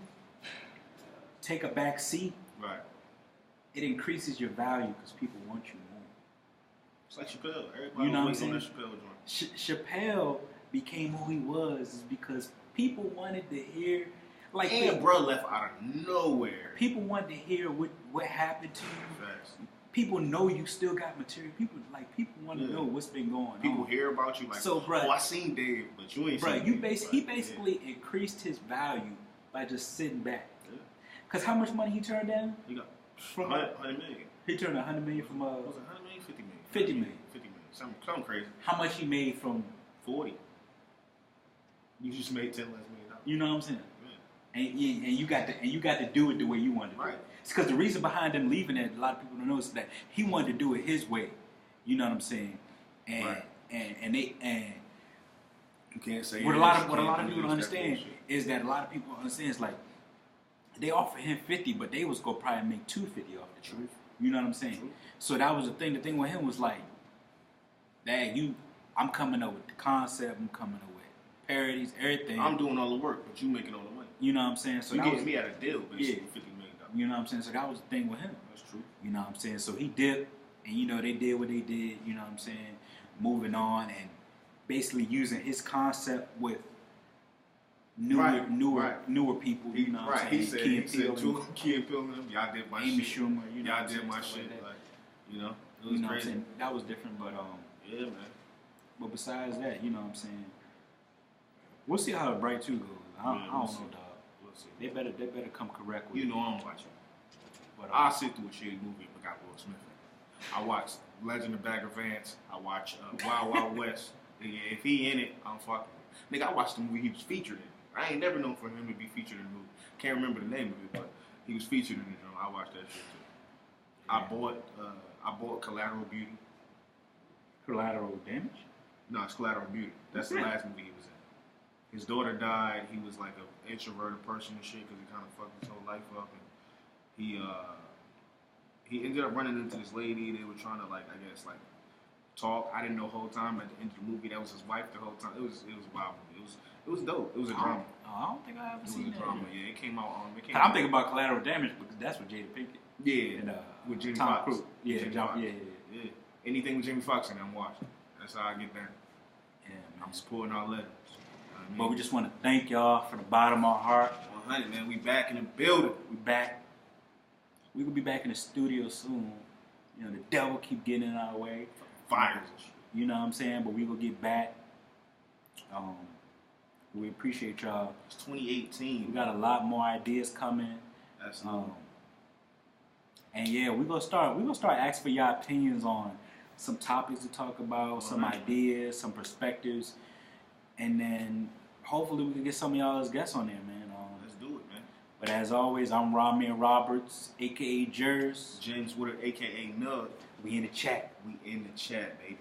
take a back seat, Right. it increases your value because people want you more. It's like Chappelle. Everybody You know what I'm was waiting on saying? that Chappelle joint. Chappelle became who he was is because people wanted to hear, like, And bro left out of nowhere. people wanted to hear what happened to you. Facts. People know you still got material. People want to know what's been going on. People hear about you like, So, bruh, oh, I seen Dave, but you ain't Bro, seen Dave. he basically increased his value by just sitting back. Yeah. Cause how much money he turned down? He got From 100 million. He turned 100 million from Was it 100 million? 50 million. 50 million. 50 million. Something crazy. How much he made from 40. You just made $10 less million. you know what I'm saying? Yeah. And you got to do it the way you want to do Right. it. It's because the reason behind him leaving it, a lot of people don't know, is that he wanted to do it his way. You know what I'm saying? And Right. and You can't say what a this, lot you of can't people do don't this, that understand bullshit. is that a lot of people understand is like they offered him 50, but they was gonna probably make 250 off the truth. You know what I'm saying? True. So that was the thing. The thing with him was like, dang, I'm coming up with the concept. I'm coming up with parodies, everything. I'm doing all the work, but you making all the money. You know what I'm saying? So You that getting was, me at a deal, basically, Yeah. $50 million. you know what I'm saying? So that was the thing with him. That's true. You know what I'm saying? So he dipped, and they did what they did. You know what I'm saying? Moving on and basically using his concept with newer people. You know what I'm saying? He said, Key and Peele and them, y'all did my Amy shit. Schumer. You know Y'all what I'm did saying? my Stuff shit. like that. Like, it was You know what I'm crazy. saying? That was different, but Yeah, man. But besides that, you know what I'm saying? We'll see how the Bright 2 goes. I don't know, dog. We'll see. They better come correct with You it. know I'm watching. But, I'll sit through a shitty movie if I got Will Smith in it. I watch Legend of Bagger Vance. I watch Wild Wild West. Yeah, if he in it, I'm fucking with him. Nigga, I watched the movie he was featured in. I ain't never known for him to be featured in a movie. Can't remember the name of it, but he was featured in it. I watched that shit too. Yeah. I bought Collateral Beauty. Collateral Damage? No, it's Collateral Beauty. That's the last movie he was in. His daughter died. He was like an introverted person and shit because he kind of fucked his whole life up. And he ended up running into this lady. They were trying to talk. I didn't know the whole time. At the end of the movie, that was his wife the whole time. It was wild. It was dope. It was a drama. I don't think I ever It was seen a that. drama. Yeah, it came out. I'm thinking about Collateral Damage because that's with Jada Pinkett. Yeah, And, with Jamie Tom Foxx. Cruise. Yeah, Jamie John, Foxx. yeah. Anything with Jamie Foxx in it, I'm watching. That's how I get down. Yeah, man. I'm supporting our letters. But we just want to thank y'all from the bottom of our heart. 100, man. We back in the building. We back. We will be back in the studio soon. You know, the devil keep getting in our way. Fires and shit. You know what I'm saying? But we will get back. We appreciate y'all. It's 2018. We got a lot more ideas coming. That's And yeah, we're gonna start asking for y'all opinions on some topics to talk about, some ideas, some perspectives, and then hopefully we can get some of y'all as guests on there, man. Let's do it, man. But as always, I'm Ramen Roberts, aka Jers. James Woodard, aka Nug. We in the chat. We in the chat, baby.